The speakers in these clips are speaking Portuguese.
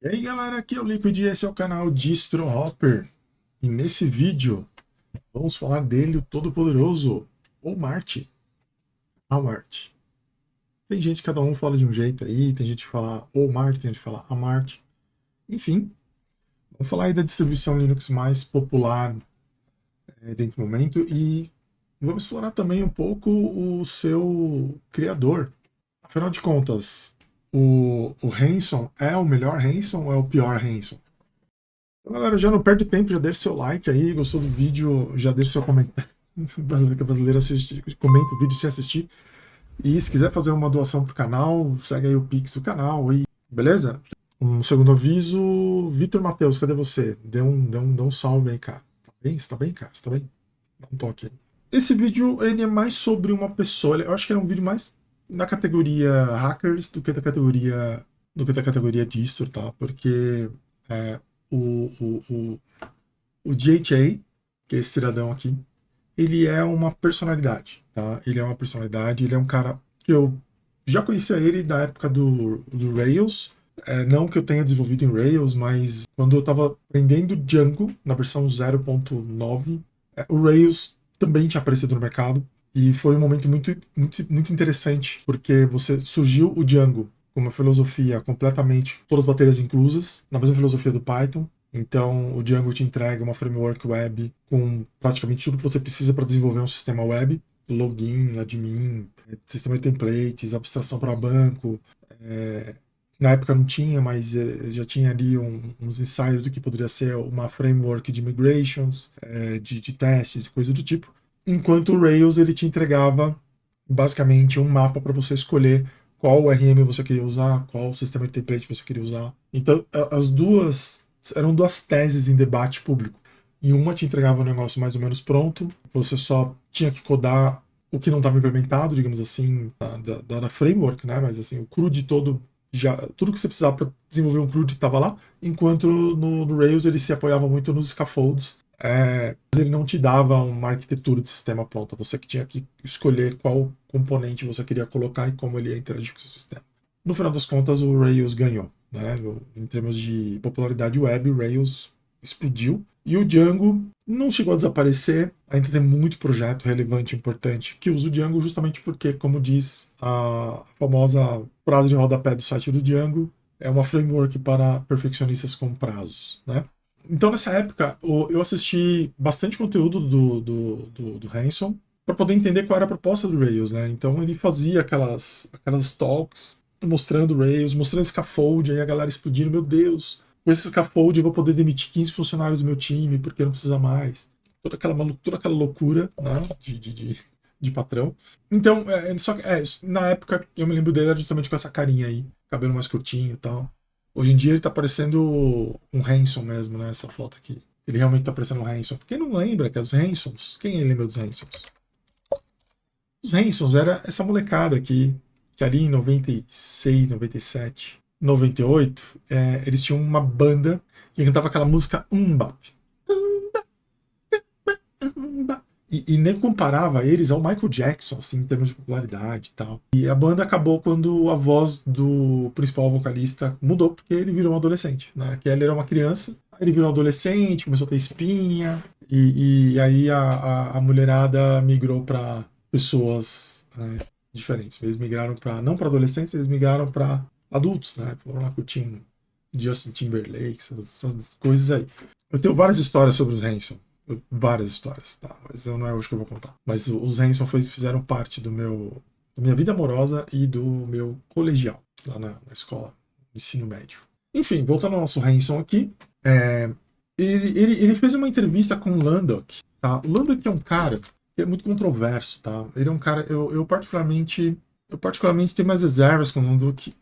E aí galera, aqui é o Liquid e esse é o canal Distro Hopper. E nesse vídeo vamos falar dele, o todo-poderoso Walmart. Walmart. Tem gente, cada um fala de um jeito aí, tem gente que fala Walmart, tem gente que fala Amart. Enfim, vamos falar aí da distribuição Linux mais popular dentro do momento e vamos explorar também um pouco o seu criador. Afinal de contas, o Hanson é o melhor Hanson ou é o pior Hanson? Então, galera, já não perde tempo, já deixa seu like aí, gostou do vídeo, já deixa seu comentário. Brasileiro que é brasileiro, assiste, comenta o vídeo se assistir. E se quiser fazer uma doação pro canal, segue aí o Pix do canal, aí, beleza? Um segundo aviso, Vitor Matheus, cadê você? Dê um salve aí, cara. Tá bem? Você tá bem, cara? Você tá bem? Dá um toque aí. Esse vídeo, ele é mais sobre uma pessoa, eu acho que é um vídeo mais da categoria hackers do que da categoria distro, tá? Porque é, o, o, o, o DHA, que é esse cidadão aqui, ele é uma personalidade, tá? Ele é uma personalidade, ele é um cara que eu já conhecia ele da época do Rails, não que eu tenha desenvolvido em Rails, mas quando eu estava aprendendo Django, na versão 0.9, o Rails também tinha aparecido no mercado, e foi um momento muito interessante, porque você surgiu o Django com uma filosofia completamente, todas as baterias inclusas, na mesma filosofia do Python. Então, o Django te entrega uma framework web com praticamente tudo que você precisa para desenvolver um sistema web: login, admin, sistema de templates, abstração para banco. Na época não tinha, mas já tinha ali uns ensaios do que poderia ser uma framework de migrations, de testes e coisa do tipo. Enquanto o Rails ele te entregava basicamente um mapa para você escolher qual RM você queria usar, qual sistema de template você queria usar. Então, as duas eram duas teses em debate público. E uma te entregava o negócio mais ou menos pronto, você só tinha que codar o que não estava implementado, digamos assim, da framework, né? Mas assim, o CRUD todo, já, tudo que você precisava para desenvolver um CRUD estava lá, enquanto no Rails ele se apoiava muito nos scaffolds, mas ele não te dava uma arquitetura de sistema pronta, você que tinha que escolher qual componente você queria colocar e como ele ia interagir com o seu sistema. No final das contas, o Rails ganhou, né? Em termos de popularidade web, o Rails explodiu. E o Django não chegou a desaparecer, ainda tem muito projeto relevante e importante que usa o Django justamente porque, como diz a famosa frase de rodapé do site do Django, é uma framework para perfeccionistas com prazos, né? Então, nessa época, eu assisti bastante conteúdo do Hanson para poder entender qual era a proposta do Rails, né? Então, ele fazia aquelas talks mostrando Rails, mostrando scaffold, aí a galera explodindo, meu Deus, com esse scaffold eu vou poder demitir 15 funcionários do meu time porque não precisa mais. Toda aquela loucura, né, de patrão. Então, só que, na época, eu me lembro dele justamente com essa carinha aí, cabelo mais curtinho e tal. Hoje em dia ele tá parecendo um Hanson mesmo, né? Essa foto aqui. Ele realmente tá parecendo um Hanson. Quem não lembra que é os Hansons? Quem lembra dos Hansons? Os Hansons era essa molecada aqui, que ali em 96, 97, 98, eles tinham uma banda que cantava aquela música Umbap. E nem comparava eles ao Michael Jackson, assim, em termos de popularidade e tal. E a banda acabou quando a voz do principal vocalista mudou, porque ele virou um adolescente, né? Que ele era uma criança, aí ele virou um adolescente, começou a ter espinha, e aí a mulherada migrou para pessoas, né, diferentes. Eles migraram para, não para adolescentes, eles migraram para adultos, né? Foram lá curtindo Justin Timberlake, essas coisas aí. Eu tenho várias histórias sobre os Hanson. Várias histórias, tá? Mas não é hoje que eu vou contar. Mas os Hanson fizeram parte da minha vida amorosa e do meu colegial, lá na escola, ensino médio. Enfim, voltando ao nosso Hanson aqui, ele fez uma entrevista com o Landock, tá? O Landock é um cara que é muito controverso, tá? Ele é um cara, eu particularmente tenho mais reservas com o Landock,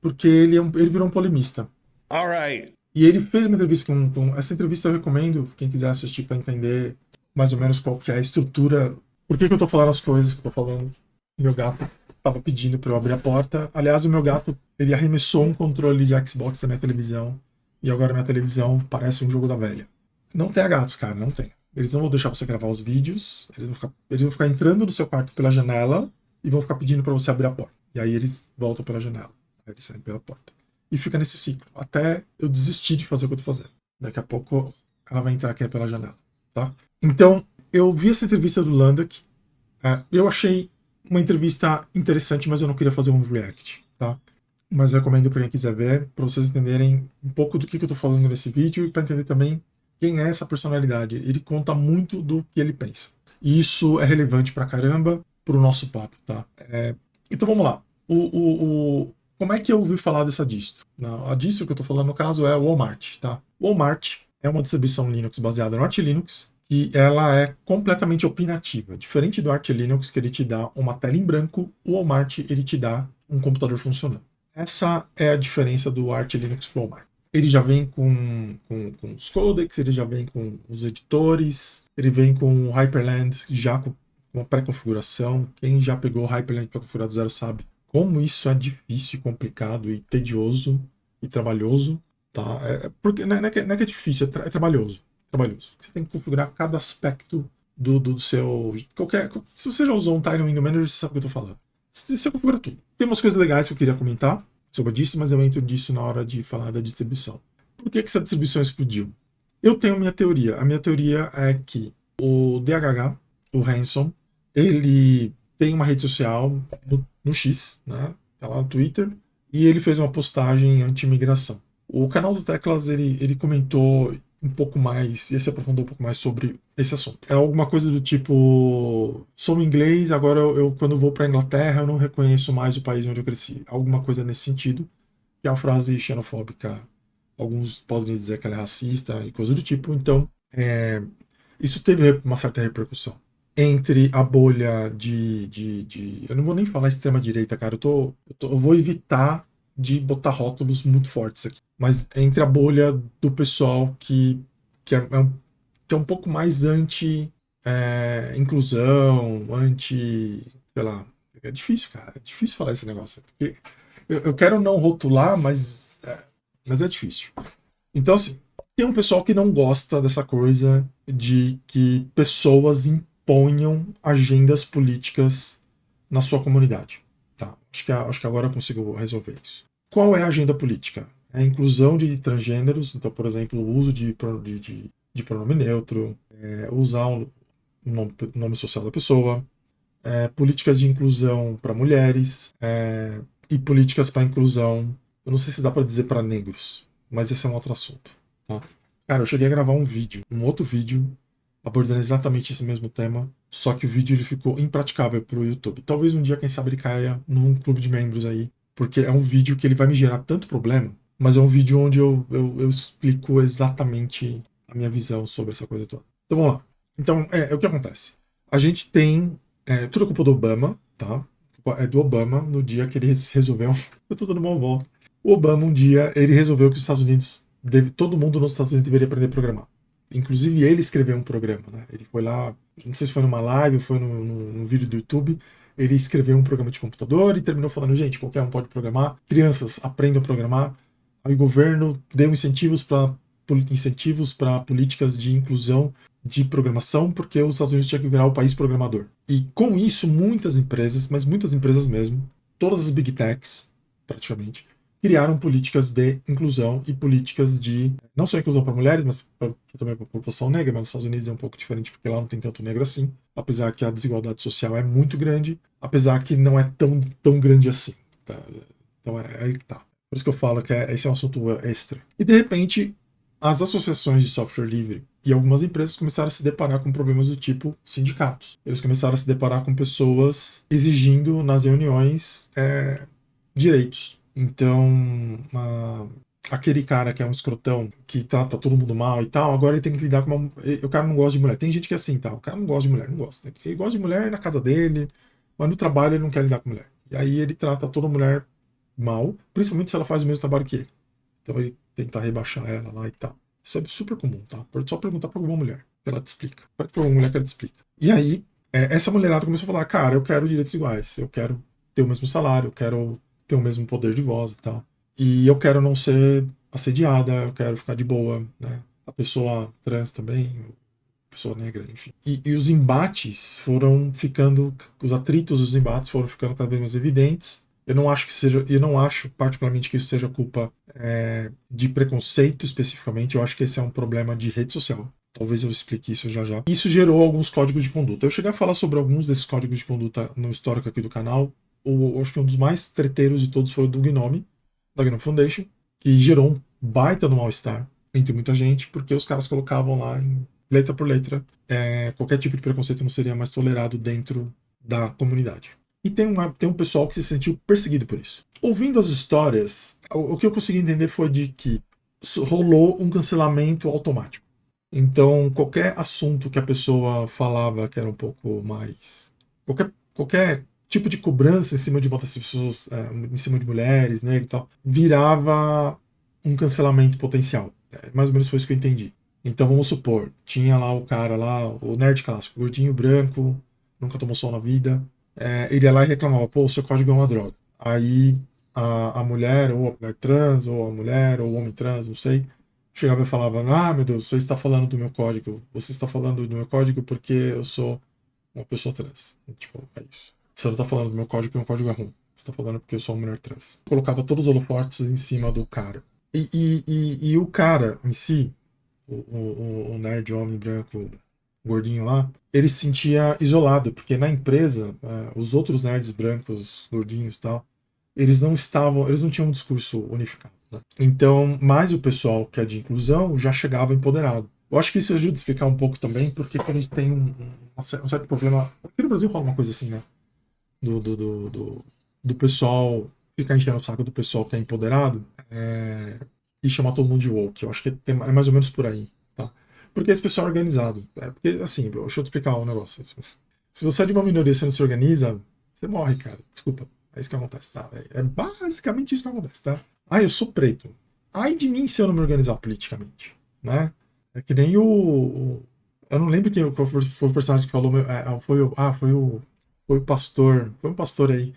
porque ele virou um polemista. Alright. E ele fez uma entrevista essa entrevista eu recomendo, quem quiser assistir para entender mais ou menos qual que é a estrutura. Por que eu tô falando as coisas que eu tô falando? Meu gato tava pedindo para eu abrir a porta. Aliás, o meu gato, ele arremessou um controle de Xbox da minha televisão. E agora minha televisão parece um jogo da velha. Não tenha gatos, cara, não tem. Eles não vão deixar você gravar os vídeos. Eles vão ficar entrando no seu quarto pela janela e vão ficar pedindo para você abrir a porta. E aí eles voltam pela janela. Aí eles saem pela porta. e fica nesse ciclo, até eu desistir de fazer o que eu tô fazendo. Daqui a pouco ela vai entrar aqui pela janela, tá? Então, eu vi essa entrevista do Landak, eu achei uma entrevista interessante, mas eu não queria fazer um react, tá? Mas recomendo para quem quiser ver, para vocês entenderem um pouco do que eu tô falando nesse vídeo e para entender também quem é essa personalidade. Ele conta muito do que ele pensa. E isso é relevante pra caramba pro nosso papo, tá? Então vamos lá. Como é que eu ouvi falar dessa distro? A distro que eu tô falando, no caso, é o Walmart, tá? O Walmart é uma distribuição Linux baseada no Arch Linux, e ela é completamente opinativa. Diferente do Arch Linux, que ele te dá uma tela em branco, o Walmart ele te dá um computador funcionando. Essa é a diferença do Arch Linux pro Walmart. Ele já vem com os codecs, ele já vem com os editores, ele vem com o Hyperland já com uma pré-configuração. Quem já pegou o Hyperland pré-configurado do zero sabe como isso é difícil, complicado e tedioso e trabalhoso. Tá? Porque não é que é difícil, é trabalhoso. Trabalhoso. Você tem que configurar cada aspecto do seu. Se você já usou um Tiny Window Manager, você sabe o que eu estou falando. Você configura tudo. Tem umas coisas legais que eu queria comentar sobre isso, mas eu entro disso na hora de falar da distribuição. Por que essa distribuição explodiu? Eu tenho minha teoria. A minha teoria é que o DHH, o Hanson, ele tem uma rede social no X, né? Tá lá no Twitter, e ele fez uma postagem anti-imigração. O canal do Teclas, ele comentou um pouco mais, e se aprofundou um pouco mais sobre esse assunto. É alguma coisa do tipo, sou inglês, agora quando vou para a Inglaterra eu não reconheço mais o país onde eu cresci. Alguma coisa nesse sentido, que é uma frase xenofóbica. Alguns podem dizer que ela é racista e coisa do tipo. Então, isso teve uma certa repercussão. Entre a bolha eu não vou nem falar extrema-direita, cara. Eu vou evitar de botar rótulos muito fortes aqui. Mas entre a bolha do pessoal que é um pouco mais anti-inclusão, sei lá. É difícil, cara. É difícil falar esse negócio. Porque eu quero não rotular, mas é difícil. Então, assim, tem um pessoal que não gosta dessa coisa de que pessoas imponham agendas políticas na sua comunidade. Tá? Acho que agora eu consigo resolver isso. Qual é a agenda política? É a inclusão de transgêneros, então, por exemplo, o uso de pronome neutro, usar o nome social da pessoa, políticas de inclusão para mulheres, e políticas para inclusão, eu não sei se dá para dizer para negros, mas esse é um outro assunto. Tá? Cara, eu cheguei a gravar um outro vídeo, abordando exatamente esse mesmo tema, só que o vídeo ele ficou impraticável pro YouTube. Talvez um dia, quem sabe, ele caia num clube de membros aí, porque é um vídeo que ele vai me gerar tanto problema, mas é um vídeo onde eu explico exatamente a minha visão sobre essa coisa toda. Então vamos lá. Então, o que acontece? A gente tem tudo é culpa do Obama, tá? É do Obama no dia que ele resolveu. Eu tô dando uma volta. O Obama, um dia, ele resolveu que os Estados Unidos, todo mundo nos Estados Unidos deveria aprender a programar. Inclusive, ele escreveu um programa, né? Ele foi lá, não sei se foi numa live ou foi num vídeo do YouTube, ele escreveu um programa de computador e terminou falando, gente, qualquer um pode programar, crianças aprendam a programar. Aí o governo deu incentivos para políticas de inclusão de programação, porque os Estados Unidos tinham que virar o país programador. E com isso, muitas empresas, mas muitas empresas mesmo, todas as big techs, praticamente, criaram políticas de inclusão e políticas de, não só inclusão para mulheres, mas também para a população negra, mas nos Estados Unidos é um pouco diferente, porque lá não tem tanto negro assim, apesar que a desigualdade social é muito grande, apesar que não é tão grande assim. Tá? Então aí que tá. Por isso que eu falo que esse é um assunto extra. E de repente, as associações de software livre e algumas empresas começaram a se deparar com problemas do tipo sindicatos. Eles começaram a se deparar com pessoas exigindo nas reuniões direitos. Então, aquele cara que é um escrotão, que trata todo mundo mal e tal, agora ele tem que lidar com o cara não gosta de mulher. Tem gente que é assim, tá? O cara não gosta de mulher, não gosta. Ele gosta de mulher na casa dele, mas no trabalho ele não quer lidar com mulher. E aí ele trata toda mulher mal, principalmente se ela faz o mesmo trabalho que ele. Então ele tenta rebaixar ela lá e tal. Isso é super comum, tá? Pode só perguntar pra alguma mulher, que ela te explica. Pode pra alguma mulher que ela te explica. E aí, essa mulherada começou a falar, cara, eu quero direitos iguais, eu quero ter o mesmo salário, eu quero ter o mesmo poder de voz e tal. E eu quero não ser assediada, eu quero ficar de boa, né? A pessoa trans também, pessoa negra, enfim. E os embates foram ficando, os atritos dos embates foram ficando cada vez mais evidentes, Eu não acho particularmente que isso seja culpa de preconceito especificamente. Eu acho que esse é um problema de rede social. Talvez eu explique isso já já. Isso gerou alguns códigos de conduta. Eu cheguei a falar sobre alguns desses códigos de conduta no histórico aqui do canal. Acho que um dos mais treteiros de todos foi o do Gnome, da Gnome Foundation, que gerou um baita no mal-estar entre muita gente, porque os caras colocavam lá, em letra por letra, qualquer tipo de preconceito não seria mais tolerado dentro da comunidade. E tem um pessoal que se sentiu perseguido por isso. Ouvindo as histórias, o que eu consegui entender foi de que rolou um cancelamento automático. Então, qualquer assunto que a pessoa falava que era um pouco mais. Qualquer tipo de cobrança em cima de outras pessoas, em cima de mulheres, né, e tal, virava um cancelamento potencial. Mais ou menos foi isso que eu entendi. Então, vamos supor, tinha lá o cara lá, o nerd clássico, gordinho, branco, nunca tomou sol na vida. Ele ia lá e reclamava, pô, o seu código é uma droga. Aí a mulher, ou a mulher trans, ou a mulher, ou o homem trans, não sei, chegava e falava, ah, meu Deus, você está falando do meu código. Você está falando do meu código porque eu sou uma pessoa trans. Tipo, é isso. Você não está falando do meu código porque o meu código é ruim. Você está falando porque eu sou uma mulher trans. Colocava todos os holofotes em cima do cara. E o cara em si, o nerd homem branco gordinho lá, ele se sentia isolado, porque na empresa, os outros nerds brancos, gordinhos e tal, eles não tinham um discurso unificado. Né? Então, mais o pessoal que é de inclusão já chegava empoderado. Eu acho que isso ajuda a explicar um pouco também, porque a gente tem um certo problema. Aqui no Brasil rola uma coisa assim, né? Do pessoal ficar enchendo o saco do pessoal que é empoderado e chamar todo mundo de woke. Eu acho que é mais ou menos por aí. Tá? Porque esse pessoal é organizado. Porque, assim, deixa eu te explicar um negócio. Se você é de uma minoria e você não se organiza, você morre, cara. Desculpa. É isso que acontece, tá? É basicamente isso que acontece, tá? Ah, eu sou preto. Ai de mim se eu não me organizar politicamente, né? É que nem eu não lembro qual foi o personagem que falou. Foi o pastor. Foi um pastor aí.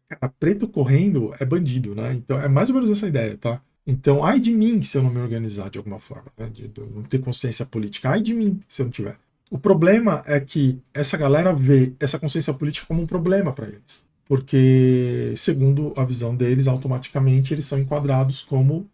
Cara, preto correndo é bandido, né? Então é mais ou menos essa ideia, tá? Então, ai de mim se eu não me organizar de alguma forma, né? De não ter consciência política. Ai de mim se eu não tiver. O problema é que essa galera vê essa consciência política como um problema para eles. Porque, segundo a visão deles, automaticamente eles são enquadrados como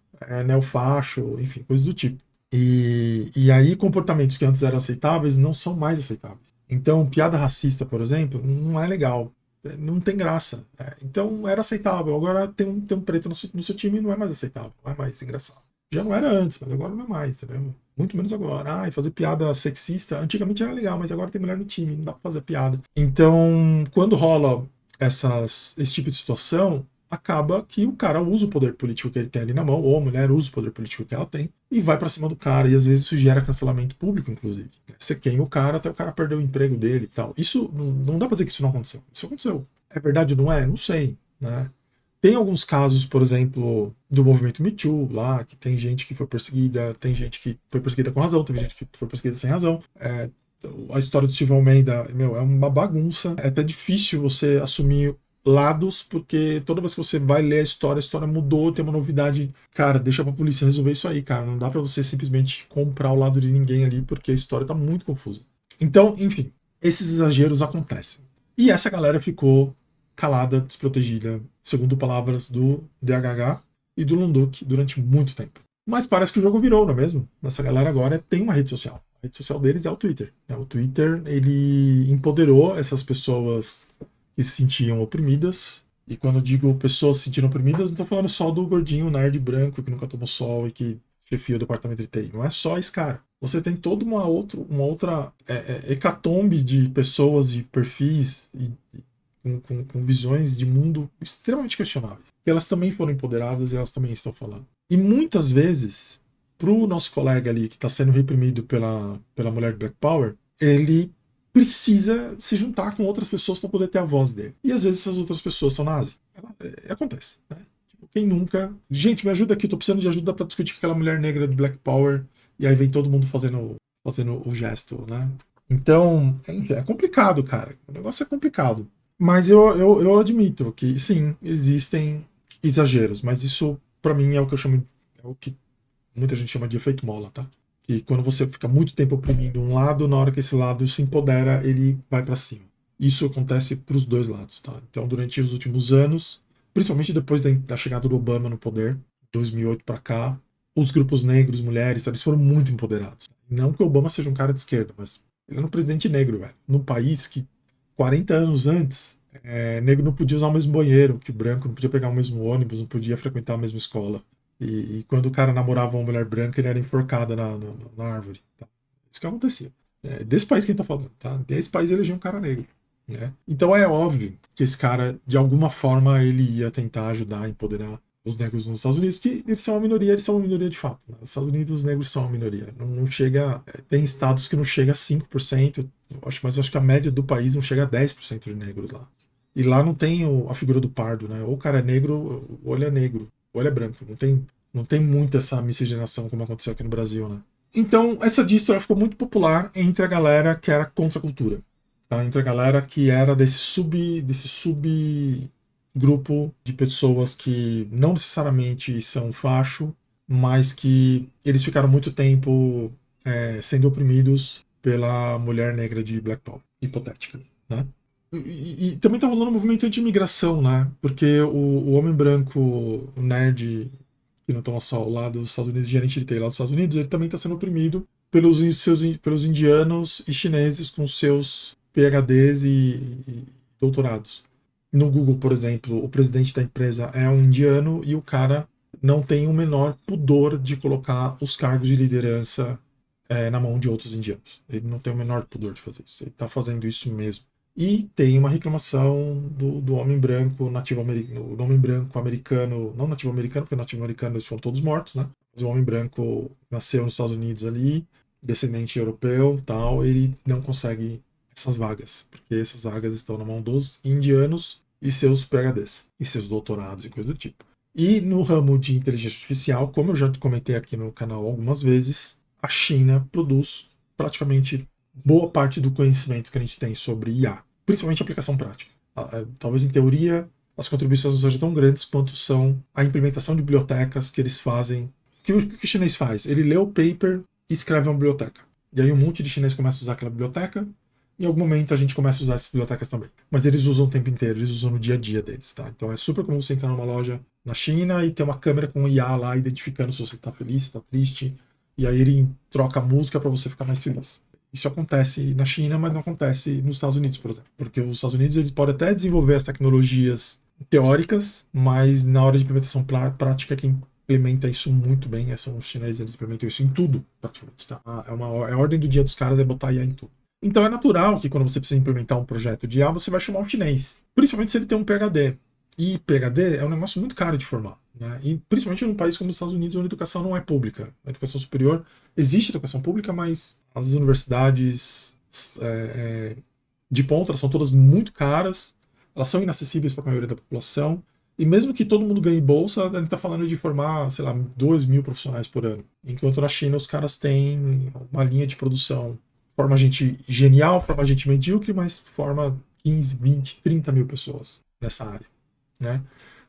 neofacho, enfim, coisas do tipo. E aí, comportamentos que antes eram aceitáveis não são mais aceitáveis. Então, piada racista, por exemplo, não é legal. Não tem graça. Então, era aceitável. Agora tem um preto no seu time e não é mais aceitável. Não é mais engraçado. Já não era antes, mas agora não é mais, entendeu? Muito menos agora. Ah, e fazer piada sexista, antigamente era legal, mas agora tem mulher no time, não dá pra fazer piada. Então, quando rola esse tipo de situação, acaba que o cara usa o poder político que ele tem ali na mão, ou a mulher usa o poder político que ela tem, e vai pra cima do cara. E às vezes isso gera cancelamento público, inclusive. Você queima o cara até o cara perder o emprego dele e tal. Isso não dá pra dizer que isso não aconteceu. Isso aconteceu. É verdade ou não é? Não sei, né? Tem alguns casos, por exemplo, do movimento Me Too, lá, que tem gente que foi perseguida, tem gente que foi perseguida com razão, teve gente que foi perseguida sem razão. A história do Silvio Almeida, meu, é uma bagunça. É até difícil você assumir lados, porque toda vez que você vai ler a história mudou, tem uma novidade. Cara, deixa pra polícia resolver isso aí, cara. Não dá pra você simplesmente comprar o lado de ninguém ali, porque a história tá muito confusa. Então, enfim, esses exageros acontecem. E essa galera ficou calada, desprotegida, segundo palavras do DHH e do Lunduk, durante muito tempo. Mas parece que o jogo virou, não é mesmo? Essa galera agora tem uma rede social. A rede social deles é o Twitter. O Twitter, ele empoderou essas pessoas que se sentiam oprimidas. E quando eu digo pessoas se sentindo oprimidas, não estou falando só do gordinho nerd branco que nunca tomou sol e que chefia o departamento de TI. Não é só esse cara. Você tem toda uma outra hecatombe de pessoas, de perfis com visões de mundo extremamente questionáveis. E elas também foram empoderadas e elas também estão falando. E muitas vezes, pro nosso colega ali que está sendo reprimido pela mulher de Black Power, ele precisa se juntar com outras pessoas para poder ter a voz dele. E às vezes essas outras pessoas são nazis. Acontece, né? Tipo, quem nunca. Gente, me ajuda aqui, tô precisando de ajuda para discutir com aquela mulher negra de Black Power. E aí vem todo mundo fazendo o gesto, né? Então, enfim, é complicado, cara. O negócio é complicado. Mas eu admito que, sim, existem exageros. Mas isso, para mim, é o que eu chamo. É o que muita gente chama de efeito mola, tá? E quando você fica muito tempo oprimindo um lado, na hora que esse lado se empodera, ele vai para cima. Isso acontece para os dois lados, tá? Então, durante os últimos anos, principalmente depois da chegada do Obama no poder, 2008 para cá, os grupos negros, mulheres, eles foram muito empoderados. Não que o Obama seja um cara de esquerda, mas ele era um presidente negro, velho. Num país que 40 anos antes, negro não podia usar o mesmo banheiro que o branco, não podia pegar o mesmo ônibus, não podia frequentar a mesma escola. E quando o cara namorava uma mulher branca, ele era enforcado na árvore. Tá? Isso que acontecia. Desse país que a gente tá falando, tá? Desse país elegeu um cara negro. Né? Então é óbvio que esse cara, de alguma forma, ele ia tentar ajudar a empoderar os negros nos Estados Unidos, que eles são uma minoria de fato. Né? Nos Estados Unidos os negros são uma minoria. Não chega. Tem estados que não chega a 5%, mas eu acho que a média do país não chega a 10% de negros lá. E lá não tem a figura do pardo, né? Ou o cara é negro, ou ele é negro, ou ele é branco. Não tem muito essa miscigenação como aconteceu aqui no Brasil, né? Então, essa distro ficou muito popular entre a galera que era contra a cultura. Tá? Entre a galera que era desse subgrupo de pessoas que não necessariamente são facho, mas que eles ficaram muito tempo sendo oprimidos pela mulher negra de Black Power, hipotética. Né? E também tá rolando um movimento anti-imigração, né? Porque o homem branco, o nerd, que não toma sol lá dos Estados Unidos, gerente de TI lá dos Estados Unidos, ele também está sendo oprimido pelos indianos e chineses com seus PhDs e doutorados. No Google, por exemplo, o presidente da empresa é um indiano e o cara não tem o menor pudor de colocar os cargos de liderança na mão de outros indianos. Ele não tem o menor pudor de fazer isso. Ele está fazendo isso mesmo. E tem uma reclamação do homem branco nativo americano, o homem branco americano, não nativo americano, porque nativo americano eles foram todos mortos, né? Mas o homem branco nasceu nos Estados Unidos ali, descendente europeu, tal, ele não consegue essas vagas, porque essas vagas estão na mão dos indianos e seus PhDs, e seus doutorados e coisa do tipo. E no ramo de inteligência artificial, como eu já comentei aqui no canal algumas vezes, a China produz praticamente boa parte do conhecimento que a gente tem sobre IA, principalmente aplicação prática. Talvez em teoria as contribuições não sejam tão grandes quanto são a implementação de bibliotecas que eles fazem. O que o chinês faz? Ele lê o paper e escreve uma biblioteca. E aí um monte de chinês começa a usar aquela biblioteca. Em algum momento a gente começa a usar essas bibliotecas também. Mas eles usam o tempo inteiro, eles usam no dia a dia deles. Tá? Então é super comum você entrar numa loja na China e ter uma câmera com IA lá identificando se você está feliz, se está triste. E aí ele troca a música para você ficar mais feliz. Isso acontece na China, mas não acontece nos Estados Unidos, por exemplo. Porque os Estados Unidos eles podem até desenvolver as tecnologias teóricas, mas na hora de implementação prática, quem implementa isso muito bem são os chineses, eles implementam isso em tudo, praticamente. Tá? A ordem do dia dos caras é botar IA em tudo. Então é natural que quando você precisa implementar um projeto de IA, você vai chamar um chinês. Principalmente se ele tem um PhD. E PhD é um negócio muito caro de formar. Né? E principalmente num país como os Estados Unidos, onde a educação não é pública. A educação superior, existe educação pública, mas as universidades de ponta são todas muito caras, elas são inacessíveis para a maioria da população. E mesmo que todo mundo ganhe bolsa, a gente está falando de formar, sei lá, 2.000 profissionais por ano. Enquanto na China os caras têm uma linha de produção. Forma gente genial, forma gente medíocre, mas forma 15, 20, 30 mil pessoas nessa área. Né?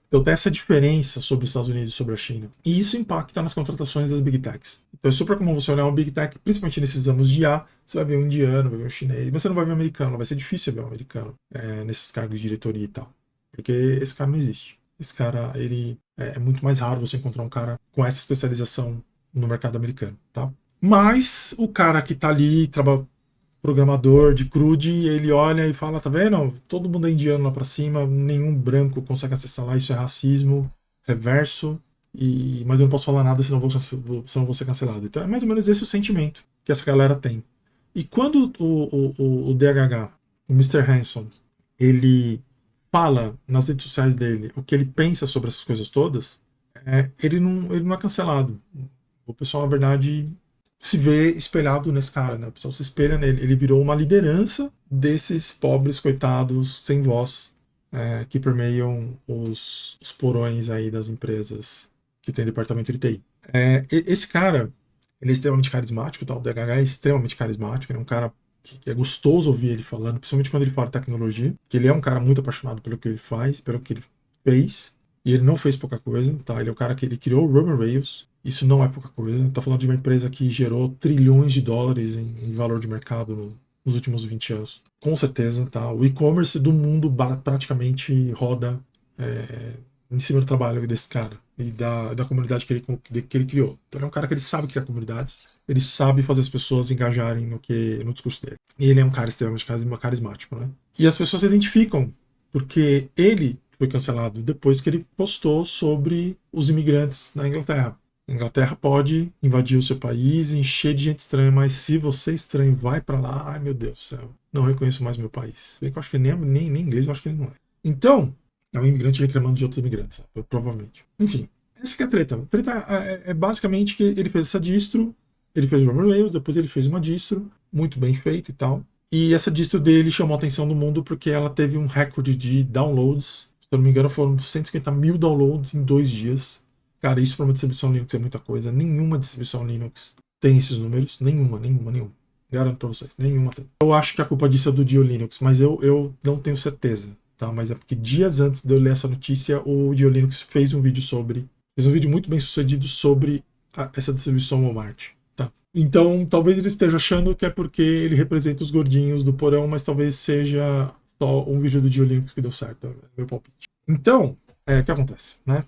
Então tem essa diferença sobre os Estados Unidos e sobre a China. E isso impacta nas contratações das Big Techs. Então é super comum você olhar uma Big Tech, principalmente nesses anos de IA, você vai ver um indiano, vai ver um chinês, mas você não vai ver um americano, vai ser difícil ver um americano nesses cargos de diretoria e tal. Porque esse cara não existe. Esse cara, ele é muito mais raro você encontrar um cara com essa especialização no mercado americano, tá? Mas o cara que tá ali, programador de CRUD, ele olha e fala, tá vendo? Todo mundo é indiano lá pra cima, nenhum branco consegue acessar lá, isso é racismo reverso, mas eu não posso falar nada senão vou ser cancelado. Então é mais ou menos esse o sentimento que essa galera tem. E quando o DHH, o Mr. Hanson, ele fala nas redes sociais dele o que ele pensa sobre essas coisas todas, ele não é cancelado. O pessoal, na verdade, se vê espelhado nesse cara, né? O pessoal se espelha nele. Ele virou uma liderança desses pobres coitados sem voz que permeiam os porões aí das empresas que tem departamento de TI. Esse cara, ele é extremamente carismático, tá? O DHH é extremamente carismático, ele é um cara que é gostoso ouvir ele falando, principalmente quando ele fala de tecnologia, que ele é um cara muito apaixonado pelo que ele faz, pelo que ele fez, e ele não fez pouca coisa, tá? Ele é o cara que ele criou o Ruby on Rails, isso não é pouca coisa, tá falando de uma empresa que gerou trilhões de dólares em valor de mercado nos últimos 20 anos. Com certeza, tá? O e-commerce do mundo praticamente roda em cima do trabalho desse cara e da comunidade que ele criou. Então ele é um cara que ele sabe criar comunidades, ele sabe fazer as pessoas engajarem no discurso dele. E ele é um cara extremamente carismático, né? E as pessoas se identificam, porque ele foi cancelado depois que ele postou sobre os imigrantes na Inglaterra. A Inglaterra pode invadir o seu país, encher de gente estranha, mas se você estranho vai para lá, ai meu Deus do céu, não reconheço mais meu país. Bem que eu acho que nem inglês eu acho que ele não é. Então, é um imigrante reclamando de outros imigrantes, provavelmente. Enfim, essa que é a treta. A treta é basicamente que ele fez essa distro, ele fez o Roman Rails, depois ele fez uma distro, muito bem feita e tal. E essa distro dele chamou a atenção do mundo porque ela teve um recorde de downloads. Se eu não me engano, foram 150 mil downloads em 2 dias. Cara, isso para uma distribuição Linux é muita coisa. Nenhuma distribuição Linux tem esses números. Nenhuma. Garanto para vocês, nenhuma tem. Eu acho que a culpa disso é do Dio Linux, mas eu não tenho certeza. Tá? Mas é porque dias antes de eu ler essa notícia, o Dio Linux fez um vídeo muito bem sucedido sobre essa distribuição Walmart. Tá? Então, talvez ele esteja achando que é porque ele representa os gordinhos do porão, mas talvez seja só um vídeo do Dio Linux que deu certo. É meu palpite. Então, o que acontece, né?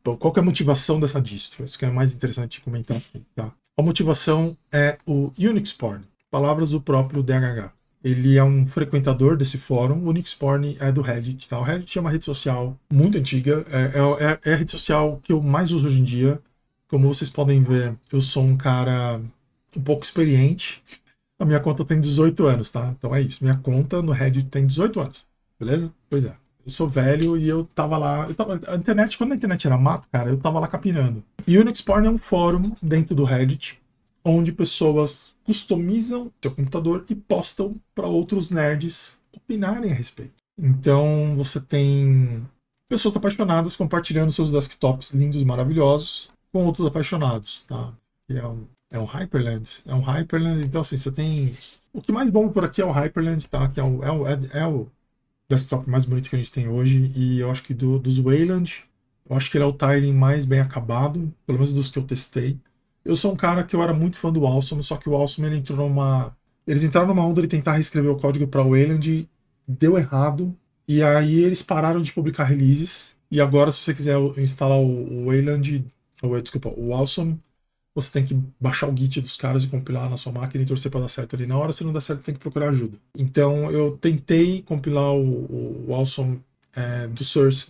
Qual que é a motivação dessa distro? Isso que é mais interessante de comentar aqui, tá? A motivação é o Unix Porn, palavras do próprio DHH. Ele é um frequentador desse fórum. O Unix Porn é do Reddit, tá? O Reddit é uma rede social muito antiga, é a rede social que eu mais uso hoje em dia. Como vocês podem ver, eu sou um cara um pouco experiente. A minha conta tem 18 anos, tá? Então é isso. Minha conta no Reddit tem 18 anos, beleza? Pois é. Eu sou velho e eu tava lá. Quando a internet era mato, cara, eu tava lá capinando. E o Unix Porn é um fórum dentro do Reddit onde pessoas customizam seu computador e postam para outros nerds opinarem a respeito. Então você tem pessoas apaixonadas compartilhando seus desktops lindos e maravilhosos com outros apaixonados, tá? E é um Hyperland. É um Hyperland, então assim, você tem. O que mais bom por aqui é o Hyperland, tá? Que é o desktop mais bonito que a gente tem hoje. E eu acho que dos Wayland, eu acho que ele é o tiling mais bem acabado, pelo menos dos que eu testei. Eu sou um cara que eu era muito fã do Awesome, só que o Awesome ele entrou numa. Eles entraram numa onda de tentar reescrever o código para o Wayland, deu errado, e aí eles pararam de publicar releases. E agora, se você quiser instalar o Wayland, desculpa, o Awesome, você tem que baixar o Git dos caras e compilar na sua máquina e torcer para dar certo ali na hora. Se não der certo, tem que procurar ajuda. Então, eu tentei compilar o Awesome do Source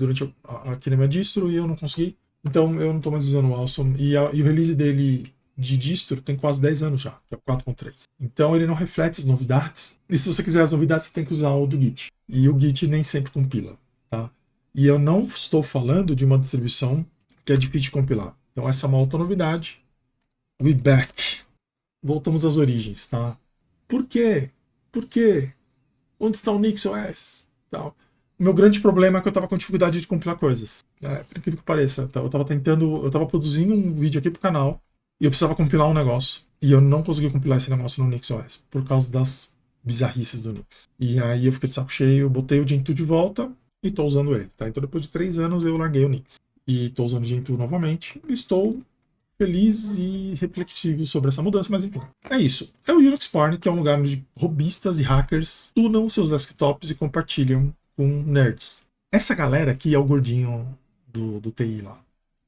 aqui na minha distro e eu não consegui. Então, eu não estou mais usando o Awesome. E o release dele de distro tem quase 10 anos já, que é o 4.3. Então, ele não reflete as novidades. E se você quiser as novidades, você tem que usar o do Git. E o Git nem sempre compila, tá? E eu não estou falando de uma distribuição que é difícil de compilar. Então, essa é uma outra novidade. We back. Voltamos às origens, tá? Por quê? Por quê? Onde está o NixOS? Tal. O meu grande problema é que eu estava com dificuldade de compilar coisas. Por incrível que pareça. Eu estava produzindo um vídeo aqui pro canal e eu precisava compilar um negócio. E eu não consegui compilar esse negócio no NixOS por causa das bizarrices do Nix. E aí eu fiquei de saco cheio, botei o Gentoo de volta e estou usando ele, tá? Então depois de 3 anos eu larguei o Nix. E estou usando o Gentoo novamente. Estou feliz e reflexivo sobre essa mudança, mas enfim. É isso. É o Unix Porn, que é um lugar onde robistas e hackers tunam seus desktops e compartilham com nerds. Essa galera aqui é o gordinho do TI lá,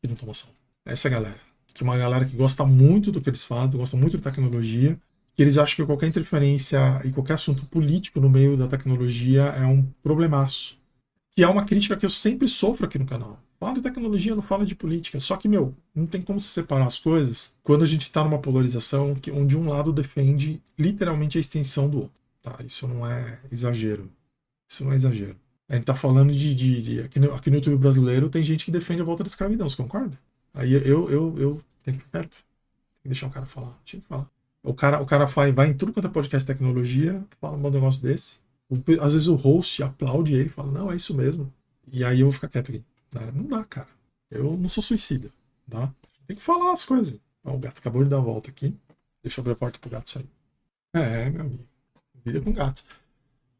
que não toma som. Essa galera. Que é uma galera que gosta muito do que eles fazem, gosta muito de tecnologia, que eles acham que qualquer interferência e qualquer assunto político no meio da tecnologia é um problemaço. Que é uma crítica que eu sempre sofro aqui no canal. Fala de tecnologia, não fala de política. Só que, não tem como se separar as coisas quando a gente está numa polarização onde um lado defende literalmente a extensão do outro. Tá? Isso não é exagero. Isso não é exagero. A gente tá falando aqui no YouTube brasileiro tem gente que defende a volta da escravidão, você concorda? Aí eu tenho que ficar quieto. Tem que deixar o cara falar. Deixa ele falar. O cara vai em tudo quanto é podcast de tecnologia, fala um negócio desse. Às vezes o host aplaude ele e fala, não, é isso mesmo. E aí eu vou ficar quieto aqui. Não dá, cara. Eu não sou suicida. Tá? Tem que falar as coisas. Ó, o gato acabou de dar a volta aqui. Deixa eu abrir a porta pro gato sair. Meu amigo. Vida com gatos.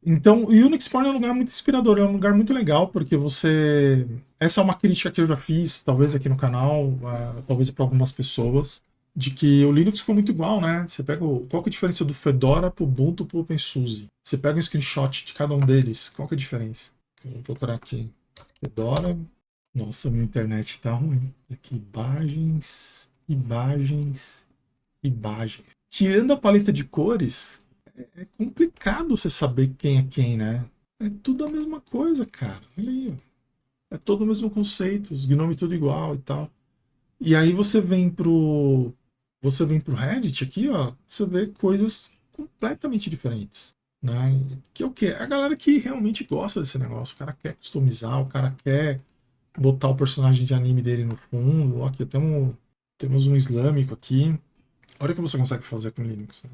Então, o Unix Porn é um lugar muito inspirador. É um lugar muito legal, porque você... Essa é uma crítica que eu já fiz, talvez aqui no canal, talvez para algumas pessoas, de que o Linux ficou muito igual, né? Você pega qual que é a diferença do Fedora pro Ubuntu pro OpenSUSE? Você pega um screenshot de cada um deles, qual que é a diferença? Eu vou procurar aqui. Fedora Nossa, minha internet tá ruim. Aqui, imagens, imagens, imagens. Tirando a paleta de cores, é complicado você saber quem é quem, né? É tudo a mesma coisa, cara. Olha aí, ó. É todo o mesmo conceito, os gnomes tudo igual e tal. E aí você vem pro Reddit aqui, ó, você vê coisas completamente diferentes, né? Que é o quê? A galera que realmente gosta desse negócio, o cara quer customizar, o cara quer botar o personagem de anime dele no fundo. Ó, aqui temos um islâmico aqui. Olha o que você consegue fazer com Linux, né?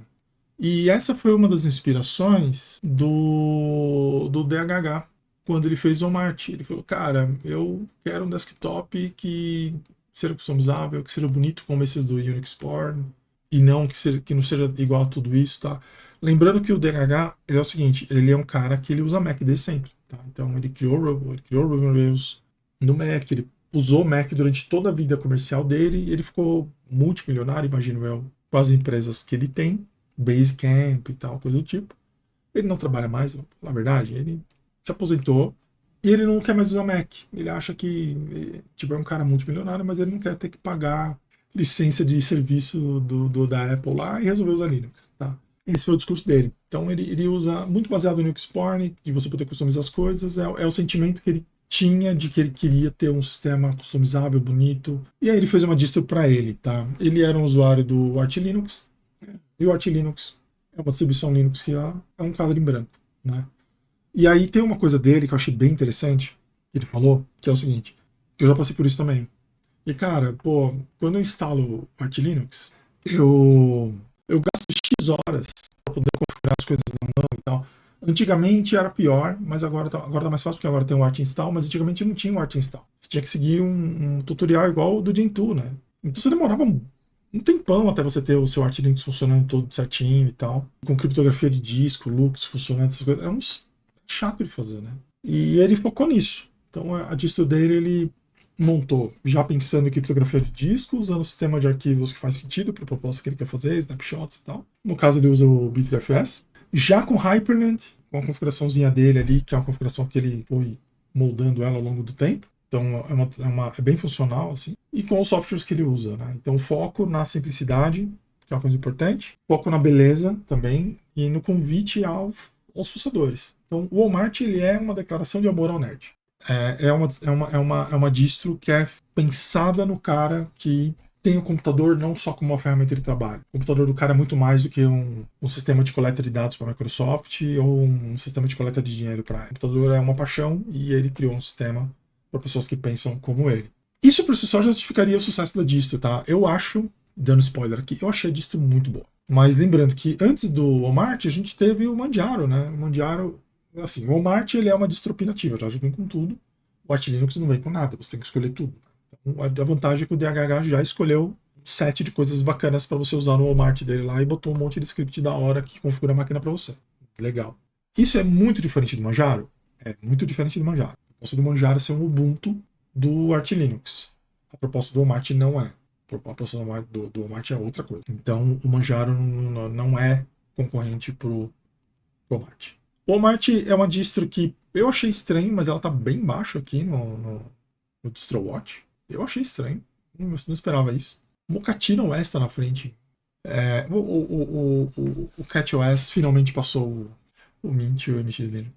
E essa foi uma das inspirações do DHH, quando ele fez o Marte. Ele falou, cara, eu quero um desktop que seja customizável, que seja bonito como esses do Unix Porn, e não que não seja igual a tudo isso, tá? Lembrando que o DHH ele é o seguinte, ele é um cara que ele usa Mac desde sempre, tá? Então ele criou o Ruby on Rails no Mac, ele usou o Mac durante toda a vida comercial dele, e ele ficou multimilionário, imagino eu, com as empresas que ele tem, Basecamp e tal, coisa do tipo. Ele não trabalha mais, na verdade, ele se aposentou e ele não quer mais usar Mac. Ele acha que tipo, é um cara multimilionário, mas ele não quer ter que pagar licença de serviço da Apple lá e resolveu usar Linux. Tá? Esse foi o discurso dele. Então ele usa muito baseado no Linux Porn, de você poder customizar as coisas, é o sentimento que ele tinha de que ele queria ter um sistema customizável, bonito. E aí ele fez uma distro para ele, tá? Ele era um usuário do Arch Linux, e o Arch Linux é uma distribuição Linux que é um quadro em branco, né? E aí tem uma coisa dele que eu achei bem interessante, que ele falou, que é o seguinte, que eu já passei por isso também. E cara, pô, quando eu instalo Arch Linux, eu gasto X horas para poder configurar as coisas na mão e tal. Antigamente era pior, mas agora tá mais fácil porque agora tem o Arch Install, mas antigamente não tinha o Arch Install. Você tinha que seguir um tutorial igual o do Gentoo, né? Então você demorava um tempão até você ter o seu Arch Linux funcionando todo certinho e tal. Com criptografia de disco, loops funcionando, essas coisas. Era um chato de fazer, né? E ele focou nisso. Então a distro dele, ele montou já pensando em criptografia de disco, usando o sistema de arquivos que faz sentido para a proposta que ele quer fazer, snapshots e tal. No caso, ele usa o Bitfs. Já com Hyperland, com a configuraçãozinha dele ali, que é uma configuração que ele foi moldando ela ao longo do tempo. Então é bem funcional, assim. E com os softwares que ele usa, né? Então foco na simplicidade, que é uma coisa importante. Foco na beleza também. E no convite aos fuçadores. Então o Walmart ele é uma declaração de amor ao nerd. É uma distro que é pensada no cara que tem o computador não só como uma ferramenta de trabalho. O computador do cara é muito mais do que um sistema de coleta de dados para a Microsoft ou um sistema de coleta de dinheiro para a. O computador é uma paixão e ele criou um sistema para pessoas que pensam como ele. Isso por si só justificaria o sucesso da distro, tá? Eu acho, dando spoiler aqui, eu achei a distro muito boa. Mas lembrando que antes do Walmart a gente teve o Manjaro, né? O Manjaro, assim, o Walmart ele é uma distro opinativa, já vem com tudo. O Arch Linux não vem com nada, você tem que escolher tudo. Então, a vantagem é que o DHH já escolheu um set de coisas bacanas para você usar no Walmart dele lá e botou um monte de script da hora que configura a máquina para você. Legal. Isso é muito diferente do Manjaro? É muito diferente do Manjaro. A proposta do Manjaro é ser um Ubuntu do Arch Linux. A proposta do Walmart não é. A proposta do Walmart é outra coisa. Então, o Manjaro não é concorrente pro Walmart. O Walmart é uma distro que eu achei estranho, mas ela tá bem baixo aqui no DistroWatch. Eu achei estranho. Não esperava isso. O Mochatina OS tá na frente. O CatOS finalmente passou o Mint e o MX Linux.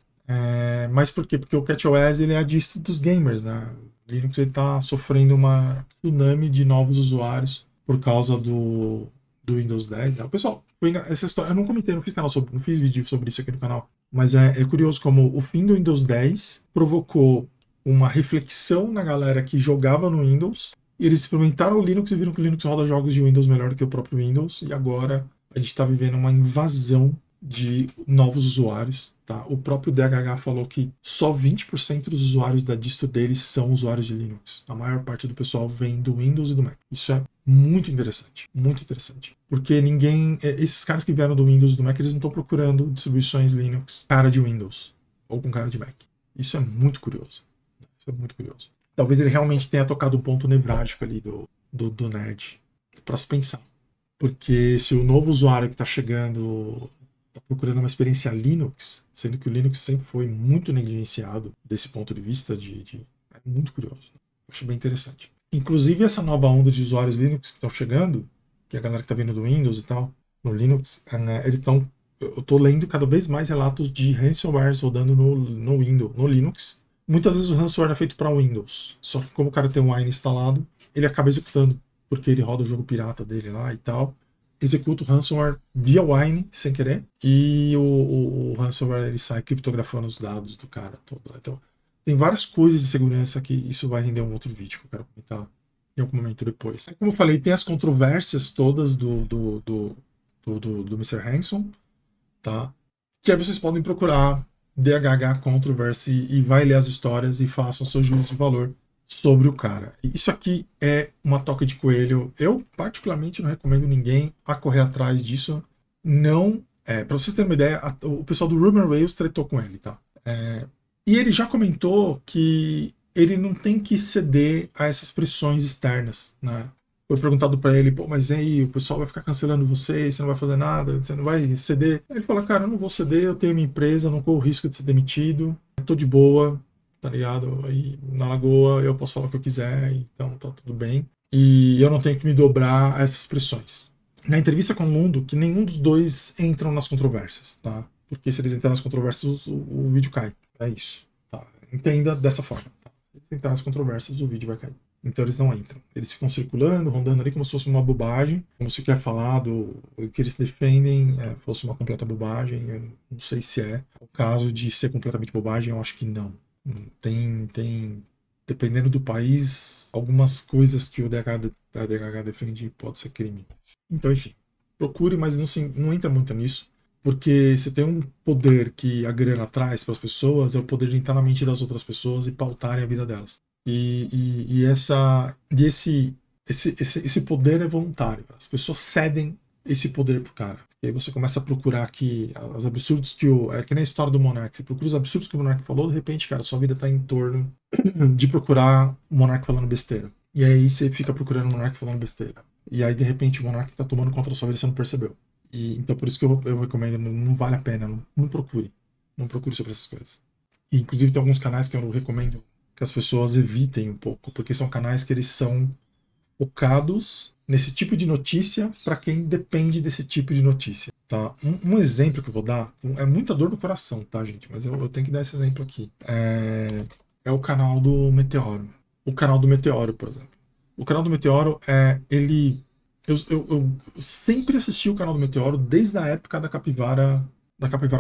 Mas por quê? Porque o CatOS ele é a distro dos gamers, né? O Linux ele tá sofrendo uma tsunami de novos usuários por causa do Windows 10. Né? O pessoal, essa história, eu não comentei, não fiz vídeo sobre isso aqui no canal, mas é curioso como o fim do Windows 10 provocou uma reflexão na galera que jogava no Windows. E eles experimentaram o Linux e viram que o Linux roda jogos de Windows melhor do que o próprio Windows. E agora a gente está vivendo uma invasão de novos usuários. Tá? O próprio DHH falou que só 20% dos usuários da distro deles são usuários de Linux. A maior parte do pessoal vem do Windows e do Mac. Isso é muito interessante. Muito interessante. Porque esses caras que vieram do Windows e do Mac, eles não estão procurando distribuições Linux cara de Windows ou com cara de Mac. Isso é muito curioso. Isso é muito curioso. Talvez ele realmente tenha tocado um ponto nevrálgico ali do nerd. Para se pensar. Porque se o novo usuário que está chegando está procurando uma experiência Linux, sendo que o Linux sempre foi muito negligenciado desse ponto de vista é muito curioso. Acho bem interessante. Inclusive, essa nova onda de usuários Linux que estão chegando, que é a galera que está vindo do Windows e tal, no Linux, eles estão. Eu estou lendo cada vez mais relatos de ransomwares rodando no Windows, no Linux. Muitas vezes o ransomware é feito para Windows, só que como o cara tem um Wine instalado, ele acaba executando, porque ele roda o jogo pirata dele lá e tal. Executa o ransomware via Wine, sem querer, e o ransomware ele sai criptografando os dados do cara todo. Então, tem várias coisas de segurança que isso vai render um outro vídeo que eu quero comentar em algum momento depois. Como eu falei, tem as controvérsias todas do Mr. Hanson, tá? Que aí vocês podem procurar DHH Controversy e vai ler as histórias e façam seu juízo de valor sobre o cara. Isso aqui é uma toca de coelho. Eu, particularmente, não recomendo ninguém a correr atrás disso. Não. Para vocês terem uma ideia, o pessoal do Rumor Wales tretou com ele, tá? E ele já comentou que ele não tem que ceder a essas pressões externas, né? Foi perguntado para ele, pô, mas aí o pessoal vai ficar cancelando você não vai fazer nada, você não vai ceder. Aí ele fala, cara, eu não vou ceder, eu tenho minha empresa, não corro risco de ser demitido, tô de boa, tá ligado? Aí na Lagoa eu posso falar o que eu quiser, então tá tudo bem. E eu não tenho que me dobrar a essas pressões. Na entrevista com o Mundo, que nenhum dos dois entram nas controvérsias, tá? Porque se eles entrarem nas controvérsias, o vídeo cai. É isso. Tá? Entenda dessa forma. Tá? Se eles entrarem nas controvérsias, o vídeo vai cair. Então eles não entram. Eles ficam circulando, rondando ali como se fosse uma bobagem, como se o que é falado, o que eles defendem fosse uma completa bobagem. Eu não sei se é o caso de ser completamente bobagem, eu acho que não. Tem dependendo do país, algumas coisas que a DHH defende pode ser crime. Então, enfim, procure, mas não entra muito nisso. Porque se tem um poder que a grana traz para as pessoas, é o poder de entrar na mente das outras pessoas e pautarem a vida delas. Esse poder é voluntário. As pessoas cedem esse poder pro cara. E aí você começa a procurar aqui os absurdos que é que nem a história do Monark. Você procura os absurdos que o Monark falou, de repente, cara, sua vida tá em torno de procurar o Monark falando besteira. E aí você fica procurando o Monark falando besteira. E aí, de repente, o Monark tá tomando conta da sua vida e você não percebeu. Então, por isso que eu recomendo, não vale a pena, não procure. Não procure sobre essas coisas. E, inclusive, tem alguns canais que eu recomendo que as pessoas evitem um pouco, porque são canais que eles são focados nesse tipo de notícia para quem depende desse tipo de notícia. Tá? Um exemplo que eu vou dar, é muita dor no coração, tá, gente? Mas eu tenho que dar esse exemplo aqui. É o canal do Meteoro. O canal do Meteoro, por exemplo. O canal do Meteoro, eu sempre assisti o canal do Meteoro desde a época da Capivara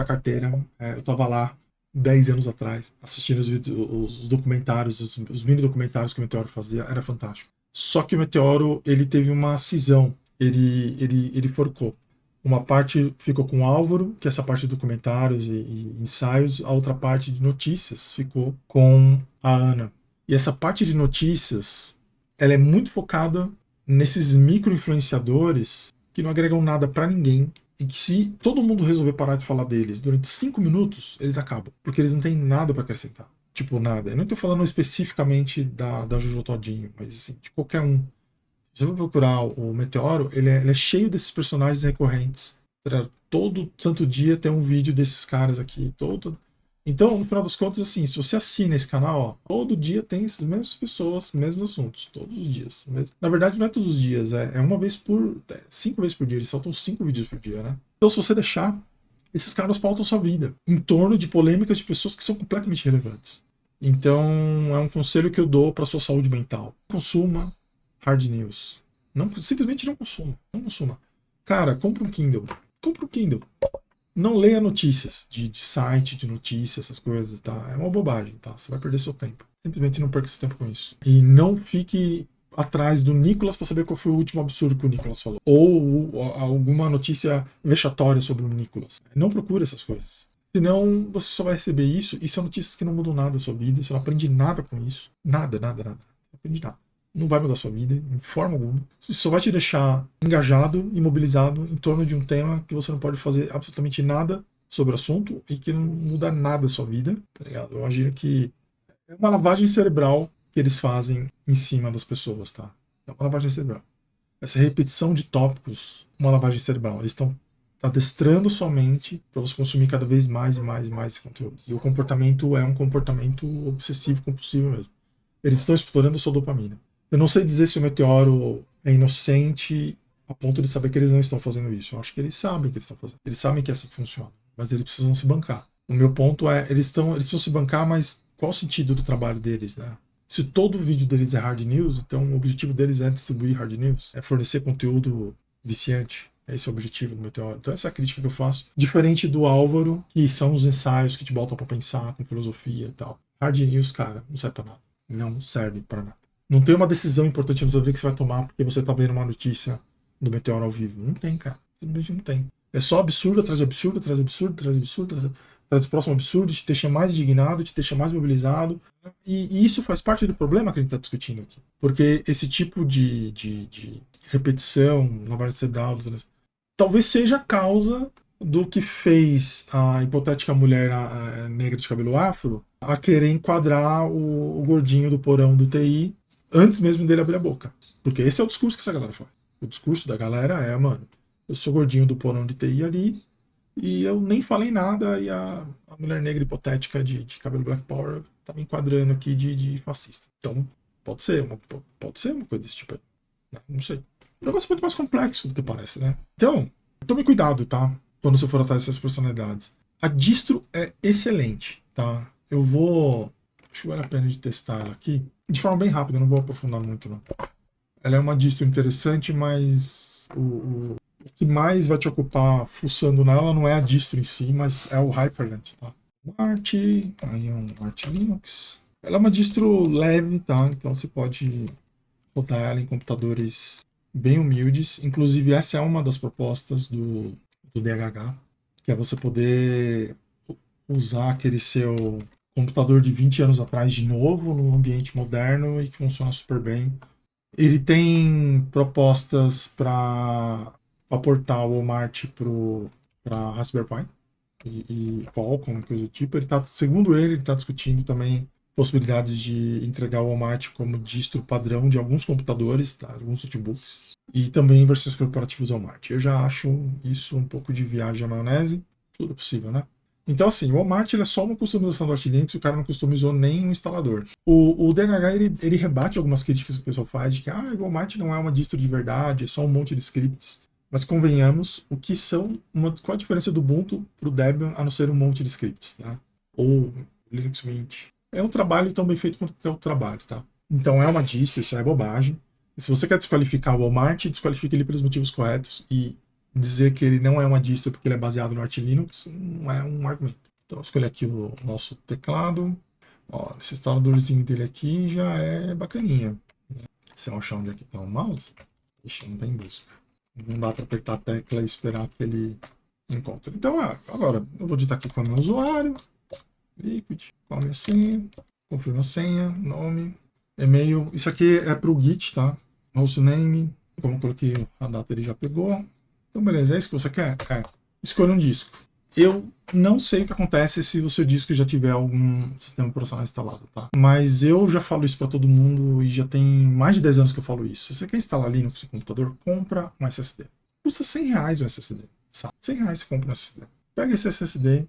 Carteira. Eu tava lá 10 anos atrás, assistindo os documentários, os mini documentários que o Meteoro fazia, era fantástico. Só que o Meteoro, ele teve uma cisão, ele forcou. Uma parte ficou com o Álvaro, que é essa parte de documentários e ensaios, a outra parte de notícias ficou com a Ana. E essa parte de notícias, ela é muito focada nesses micro-influenciadores que não agregam nada para ninguém e que se todo mundo resolver parar de falar deles durante 5 minutos, eles acabam, porque eles não têm nada para acrescentar. Tipo, nada. Eu não tô falando especificamente da Jojo Todinho, mas assim, de qualquer um. Se você for procurar o Meteoro, ele é cheio desses personagens recorrentes. Todo santo dia tem um vídeo desses caras aqui. Então, no final das contas, assim, se você assina esse canal, ó, todo dia tem essas mesmas pessoas, mesmos assuntos, todos os dias. Na verdade, não é todos os dias, é uma vez 5 vezes por dia, eles soltam 5 vídeos por dia, né? Então, se você deixar, esses caras pautam sua vida em torno de polêmicas de pessoas que são completamente relevantes. Então, é um conselho que eu dou para sua saúde mental. Consuma hard news. Simplesmente não consuma. Não consuma. Cara, compra um Kindle. Compra um Kindle. Não leia notícias de site, de notícias, essas coisas, tá? É uma bobagem, tá? Você vai perder seu tempo. Simplesmente não perca seu tempo com isso. E não fique atrás do Nicolas para saber qual foi o último absurdo que o Nicolas falou. Ou alguma notícia vexatória sobre o Nicolas. Não procure essas coisas. Senão você só vai receber isso, e são notícias que não mudam nada a sua vida, você não aprende nada com isso. Nada, nada, nada. Não aprende nada. Não vai mudar a sua vida, em forma alguma. Isso só vai te deixar engajado e mobilizado em torno de um tema que você não pode fazer absolutamente nada sobre o assunto e que não muda nada a sua vida, tá ligado? Eu imagino que é uma lavagem cerebral que eles fazem em cima das pessoas, tá? É uma lavagem cerebral. Essa repetição de tópicos, uma lavagem cerebral. Eles estão adestrando sua mente para você consumir cada vez mais e mais e mais esse conteúdo. E o comportamento é um comportamento obsessivo compulsivo mesmo. Eles estão explorando a sua dopamina. Eu não sei dizer se o Meteoro é inocente a ponto de saber que eles não estão fazendo isso. Eu acho que eles sabem que eles estão fazendo. Eles sabem que essa funciona. Mas eles precisam se bancar. O meu ponto é, eles precisam se bancar, mas qual o sentido do trabalho deles, né? Se todo o vídeo deles é hard news, então o objetivo deles é distribuir hard news, é fornecer conteúdo viciante. Esse é o objetivo do Meteoro. Então essa é a crítica que eu faço. Diferente do Álvaro, que são os ensaios que te botam pra pensar com filosofia e tal. Hard news, cara, não serve pra nada. Não serve pra nada. Não tem uma decisão importante na sua vida que você vai tomar porque você tá vendo uma notícia do Meteoro ao vivo. Não tem, cara. Simplesmente não tem. É só absurdo atrás de absurdo, atrás de absurdo, atrás de absurdo, atrás do próximo absurdo, te deixa mais indignado, te deixa mais mobilizado. E isso faz parte do problema que a gente está discutindo aqui. Porque esse tipo de repetição, lavagem cerebral, talvez seja a causa do que fez a hipotética mulher negra de cabelo afro a querer enquadrar o gordinho do porão do TI antes mesmo dele abrir a boca. Porque esse é o discurso que essa galera faz. O discurso da galera é, mano, eu sou gordinho do porão de TI ali e eu nem falei nada e a mulher negra hipotética de cabelo Black Power tá me enquadrando aqui de fascista. Então, pode ser uma coisa desse tipo aí. Né? Não sei. O negócio é muito mais complexo do que parece, né? Então, tome cuidado, tá? Quando você for atrás dessas personalidades. A distro é excelente, tá? Eu vou... Acho que vale a pena de testar ela aqui. De forma bem rápida, não vou aprofundar muito, não. Ela é uma distro interessante, mas o que mais vai te ocupar fuçando nela não é a distro em si, mas é o Hyperland, tá? Art, aí é um Art Linux. Ela é uma distro leve, tá? Então você pode rodar ela em computadores bem humildes. Inclusive, essa é uma das propostas do DHH, que é você poder usar aquele seu computador de 20 anos atrás de novo num ambiente moderno e que funciona super bem. Ele tem propostas para aportar o Walmart para Raspberry Pi e Qualcomm, coisa do tipo. Segundo ele está discutindo também possibilidades de entregar o Walmart como distro padrão de alguns computadores, tá? Alguns notebooks, e também versões corporativas do Walmart. Eu já acho isso um pouco de viagem à maionese. Tudo é possível, né? Então, assim, o Walmart ele é só uma customização do Arch Linux, o cara não customizou nem um instalador. O DHH ele rebate algumas críticas que o pessoal faz de que o Walmart não é uma distro de verdade, é só um monte de scripts. Mas convenhamos, qual a diferença do Ubuntu para o Debian a não ser um monte de scripts, né? Ou Linux Mint. É um trabalho tão bem feito quanto qualquer outro trabalho, tá? Então é uma distro, isso é bobagem. E se você quer desqualificar o Walmart, desqualifique ele pelos motivos corretos e dizer que ele não é uma distro porque ele é baseado no Arch Linux não é um argumento. Então, escolhi aqui o nosso teclado. Ó, esse instaladorzinho dele aqui já é bacaninha. Se eu achar onde é que tá o mouse, ixi, não tá em busca. Não dá para apertar a tecla e esperar que ele encontre. Então, agora, eu vou digitar aqui com o meu usuário. Liquid, qual a minha senha? Confirma a senha, nome, e-mail. Isso aqui é para o Git, tá? Hostname, como eu coloquei a data, ele já pegou. Então, beleza, é isso que você quer? Escolha um disco. Eu não sei o que acontece se o seu disco já tiver algum sistema operacional instalado, tá? Mas eu já falo isso para todo mundo e já tem mais de 10 anos que eu falo isso. Se você quer instalar Linux no computador, compra um SSD. Custa R$100 o SSD, sabe? R$100 você compra um SSD. Pega esse SSD,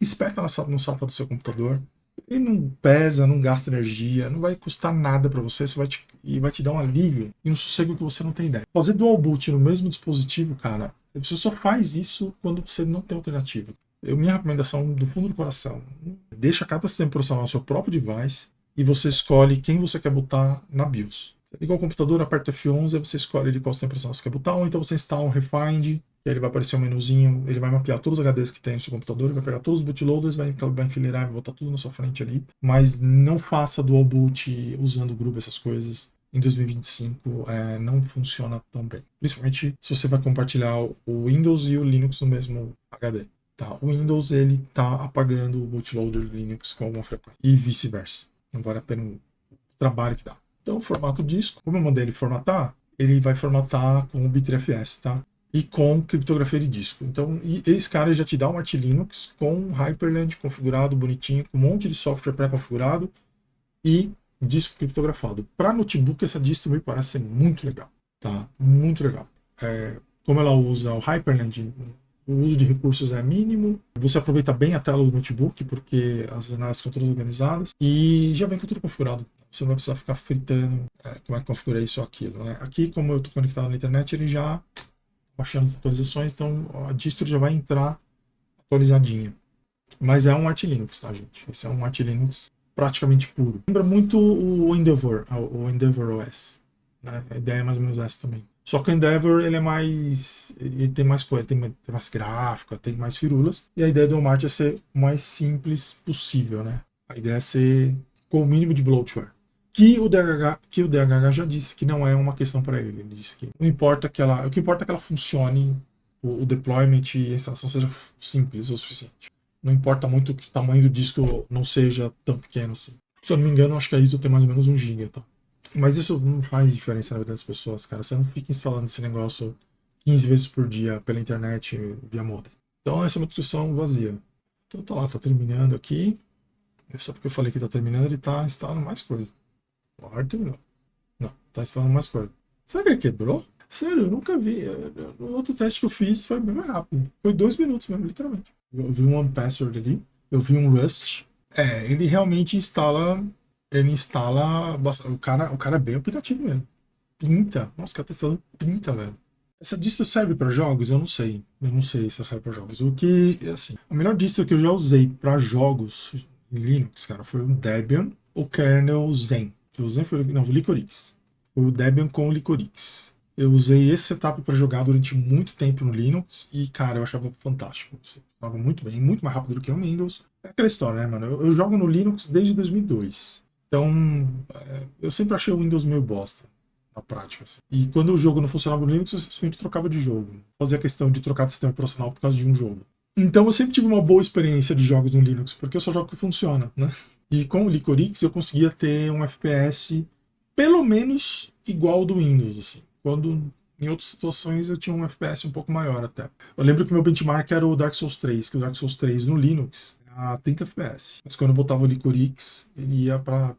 espeta no SATA do seu computador. Ele não pesa, não gasta energia, não vai custar nada para você, e vai te dar um alívio e um sossego que você não tem ideia. Fazer dual boot no mesmo dispositivo, cara, você só faz isso quando você não tem alternativa. Minha recomendação do fundo do coração, deixa cada sistema operacional no seu próprio device e você escolhe quem você quer botar na BIOS. Liga o computador, aperta F11, aí você escolhe ali qual sistema operacional você quer botar, ou então você instala um Refind, e aí ele vai aparecer um menuzinho, ele vai mapear todos os HDs que tem no seu computador, ele vai pegar todos os bootloaders, vai enfileirar, vai botar tudo na sua frente ali. Mas não faça dual boot usando o Groove, essas coisas. Em 2025 não funciona tão bem. Principalmente se você vai compartilhar o Windows e o Linux no mesmo HD. Tá? O Windows ele tá apagando o bootloader do Linux com alguma frequência. E vice-versa. Não vale a pena o trabalho que dá. Então, o formato disco, como eu mandei ele formatar, ele vai formatar com o Bitrfs, tá? E com criptografia de disco. Então, esse cara já te dá um Arch Linux com Hyperland configurado, bonitinho, com um monte de software pré-configurado e disco criptografado. Para notebook, essa distro me parece ser muito legal, tá? Muito legal. Como ela usa o Hyperland, o uso de recursos é mínimo, você aproveita bem a tela do notebook, porque as janelas estão todas organizadas, e já vem com tudo configurado. Você não vai precisar ficar fritando como é que configura isso ou aquilo, né? Aqui, como eu estou conectado na internet, ele já baixando as atualizações, então a distro já vai entrar atualizadinha. Mas é um Arch Linux, tá, gente? Esse é um Arch Linux praticamente puro. Lembra muito o Endeavor OS. Né? A ideia é mais ou menos essa também. Só que o Endeavor, ele é mais. Ele tem mais coisa, tem mais gráfica, tem mais firulas. E a ideia do Walmart é ser o mais simples possível, né? A ideia é ser com o mínimo de bloatware. Que o DHH já disse que não é uma questão para ele. Ele disse que não importa que ela. O que importa é que ela funcione, o deployment e a instalação seja simples o suficiente. Não importa muito que o tamanho do disco não seja tão pequeno assim. Se eu não me engano, acho que a ISO tem mais ou menos 1 GB, tá? Mas isso não faz diferença na vida das pessoas, cara. Você não fica instalando esse negócio 15 vezes por dia pela internet via modem. Então essa é uma discussão vazia. Então tá lá, tá terminando aqui. Só porque eu falei que tá terminando, ele tá instalando mais coisa. Agora terminou. Não, tá instalando mais coisa. Será que ele quebrou? Sério, eu nunca vi. O outro teste que eu fiz foi bem mais rápido. Foi 2 minutos mesmo, literalmente. Eu vi um OnePassword ali. Eu vi um Rust. Ele realmente instala. Ele instala. O cara é bem operativo mesmo. Pinta. Nossa, o cara tá instalando pinta, velho. Essa distro serve para jogos? Eu não sei. Eu não sei se ela serve para jogos. O que, assim, a melhor distro que eu já usei para jogos em Linux, cara, foi o Debian, o kernel Zen. O Zen foi, não, o Licorix. O Debian com o Licorix. Eu usei esse setup para jogar durante muito tempo no Linux e, cara, eu achava fantástico. Funcionava muito bem, muito mais rápido do que o Windows. É aquela história, né, mano? Eu jogo no Linux desde 2002. Então, eu sempre achei o Windows meio bosta na prática. Assim. E quando o jogo não funcionava no Linux, eu simplesmente trocava de jogo. Fazia questão de trocar de sistema operacional por causa de um jogo. Então eu sempre tive uma boa experiência de jogos no Linux, porque eu só jogo que funciona, né? E com o Licorix eu conseguia ter um FPS pelo menos igual ao do Windows, assim. Quando em outras situações eu tinha um FPS um pouco maior até. Eu lembro que meu benchmark era o Dark Souls 3, que o Dark Souls 3 no Linux era 30 FPS. Mas quando eu botava o Licorix, ele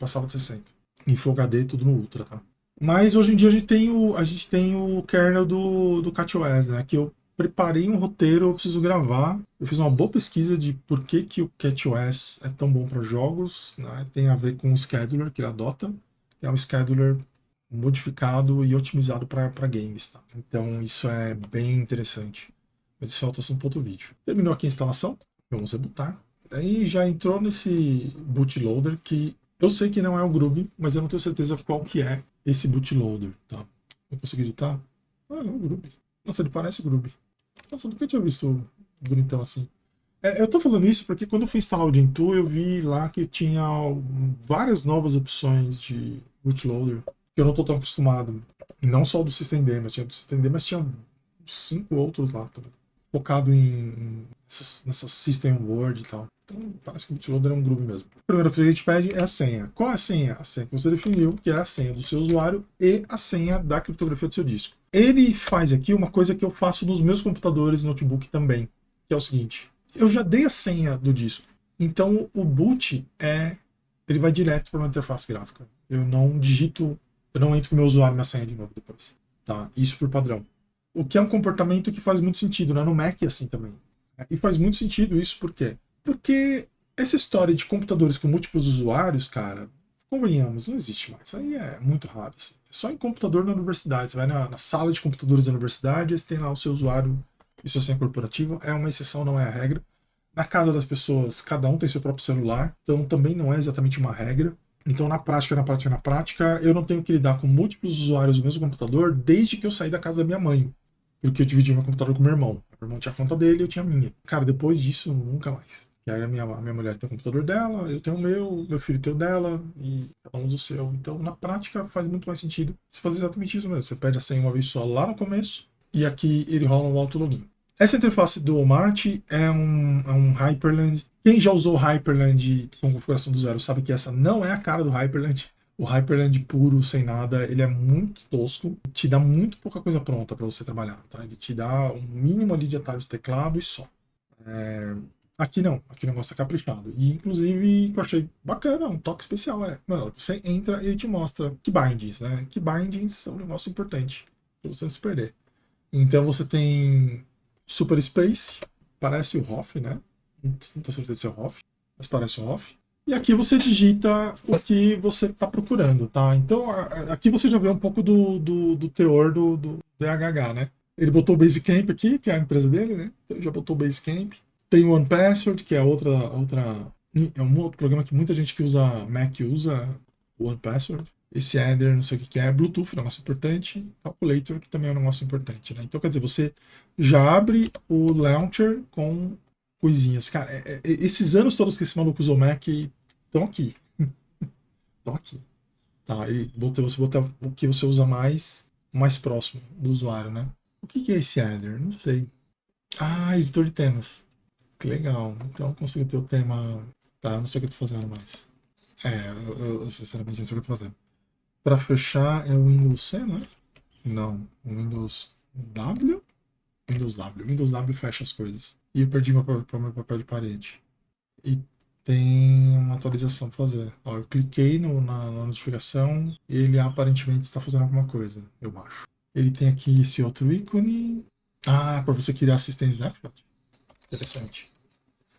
passava de 60. Em Full HD, tudo no Ultra, tá? Mas hoje em dia a gente tem o kernel do CatOS, né? Que eu preparei um roteiro, eu preciso gravar. Eu fiz uma boa pesquisa de por que o CatOS é tão bom para jogos, né? Tem a ver com o scheduler que ele adota. É um scheduler modificado e otimizado para games, tá? Então isso é bem interessante. Mas isso é outro assunto para outro vídeo. Terminou aqui a instalação. Vamos rebootar. Aí já entrou nesse bootloader que eu sei que não é o Groovy, mas eu não tenho certeza qual que é esse bootloader, tá? Eu consegui editar? Ah, é o Groovy. Nossa, ele parece o Groovy. Nossa, eu nunca tinha visto bonitão assim. Eu tô falando isso porque quando eu fui instalar o Gentoo, eu vi lá que tinha várias novas opções de bootloader que eu não tô tão acostumado. E não só do Systemd, mas tinha do Systemd, mas tinha 5 outros lá também. Focado nessas System Word e tal. Então parece que o bootloader é um grupo mesmo. A primeira coisa que a gente pede é a senha. Qual é a senha? A senha que você definiu, que é a senha do seu usuário e a senha da criptografia do seu disco. Ele faz aqui uma coisa que eu faço nos meus computadores e notebook também, que é o seguinte. Eu já dei a senha do disco. Então o boot ele vai direto para uma interface gráfica. Eu não digito, eu não entro com o meu usuário na senha de novo depois. Tá? Isso por padrão. O que é um comportamento que faz muito sentido, né? No Mac é assim também. E faz muito sentido isso, por quê? Porque essa história de computadores com múltiplos usuários, cara, convenhamos, não existe mais. Isso aí é muito raro. Assim. É só em computador na universidade. Você vai na sala de computadores da universidade, você tem lá o seu usuário e sua senha corporativa. É uma exceção, não é a regra. Na casa das pessoas, cada um tem seu próprio celular, então também não é exatamente uma regra. Então, na prática, eu não tenho que lidar com múltiplos usuários do mesmo computador desde que eu saí da casa da minha mãe. Porque eu dividi meu computador com meu irmão. Meu irmão tinha a conta dele e eu tinha a minha. Cara, depois disso, nunca mais. E aí a minha mulher tem o computador dela, eu tenho o meu filho tem o dela, e cada um usa o seu. Então, na prática, faz muito mais sentido você fazer exatamente isso mesmo. Você pede a senha uma vez só lá no começo, e aqui ele rola um auto-login. Essa interface do Walmart é um Hyperland. Quem já usou o Hyperland com configuração do zero sabe que essa não é a cara do Hyperland. O Hyperland puro, sem nada, ele é muito tosco, te dá muito pouca coisa pronta para você trabalhar, tá? Ele te dá um mínimo ali de atalhos de teclado e só. Aqui não, aqui o negócio é caprichado. E inclusive, eu achei bacana, um toque especial, mano, você entra e ele te mostra keybindings, né? Keybindings são um negócio importante, pra você não se perder. Então você tem Super Space, parece o Hoff, né? Não tenho certeza se é o Hoff, mas parece o Hoff. E aqui você digita o que você está procurando, tá? Então aqui você já vê um pouco do teor do DHH, né? Ele botou o Basecamp aqui, que é a empresa dele, né? Então ele já botou o Basecamp. Tem o OnePassword, que é é um outro programa que muita gente que usa Mac usa, o OnePassword. Esse Adder, não sei o que é, Bluetooth, negócio importante. Calculator, que também é um negócio importante, né? Então, quer dizer, você já abre o launcher com coisinhas. Cara, esses anos todos que esse maluco usou Mac estão aqui. Estão aqui. Tá? E você botar o que você usa mais próximo do usuário, né? O que é esse Adder? Não sei. Ah, editor de temas. Que legal. Então eu consigo ter o tema. Tá, não sei o que eu tô fazendo mais. Eu sinceramente não sei o que eu tô fazendo. Para fechar é o Windows C, né? Não. O Windows W? Windows W. Windows W fecha as coisas. E eu perdi meu papel de parede. E tem uma atualização para fazer. Ó, eu cliquei na notificação e ele aparentemente está fazendo alguma coisa, eu acho. Ele tem aqui esse outro ícone. Ah, para você criar assistente snapshot. Interessante.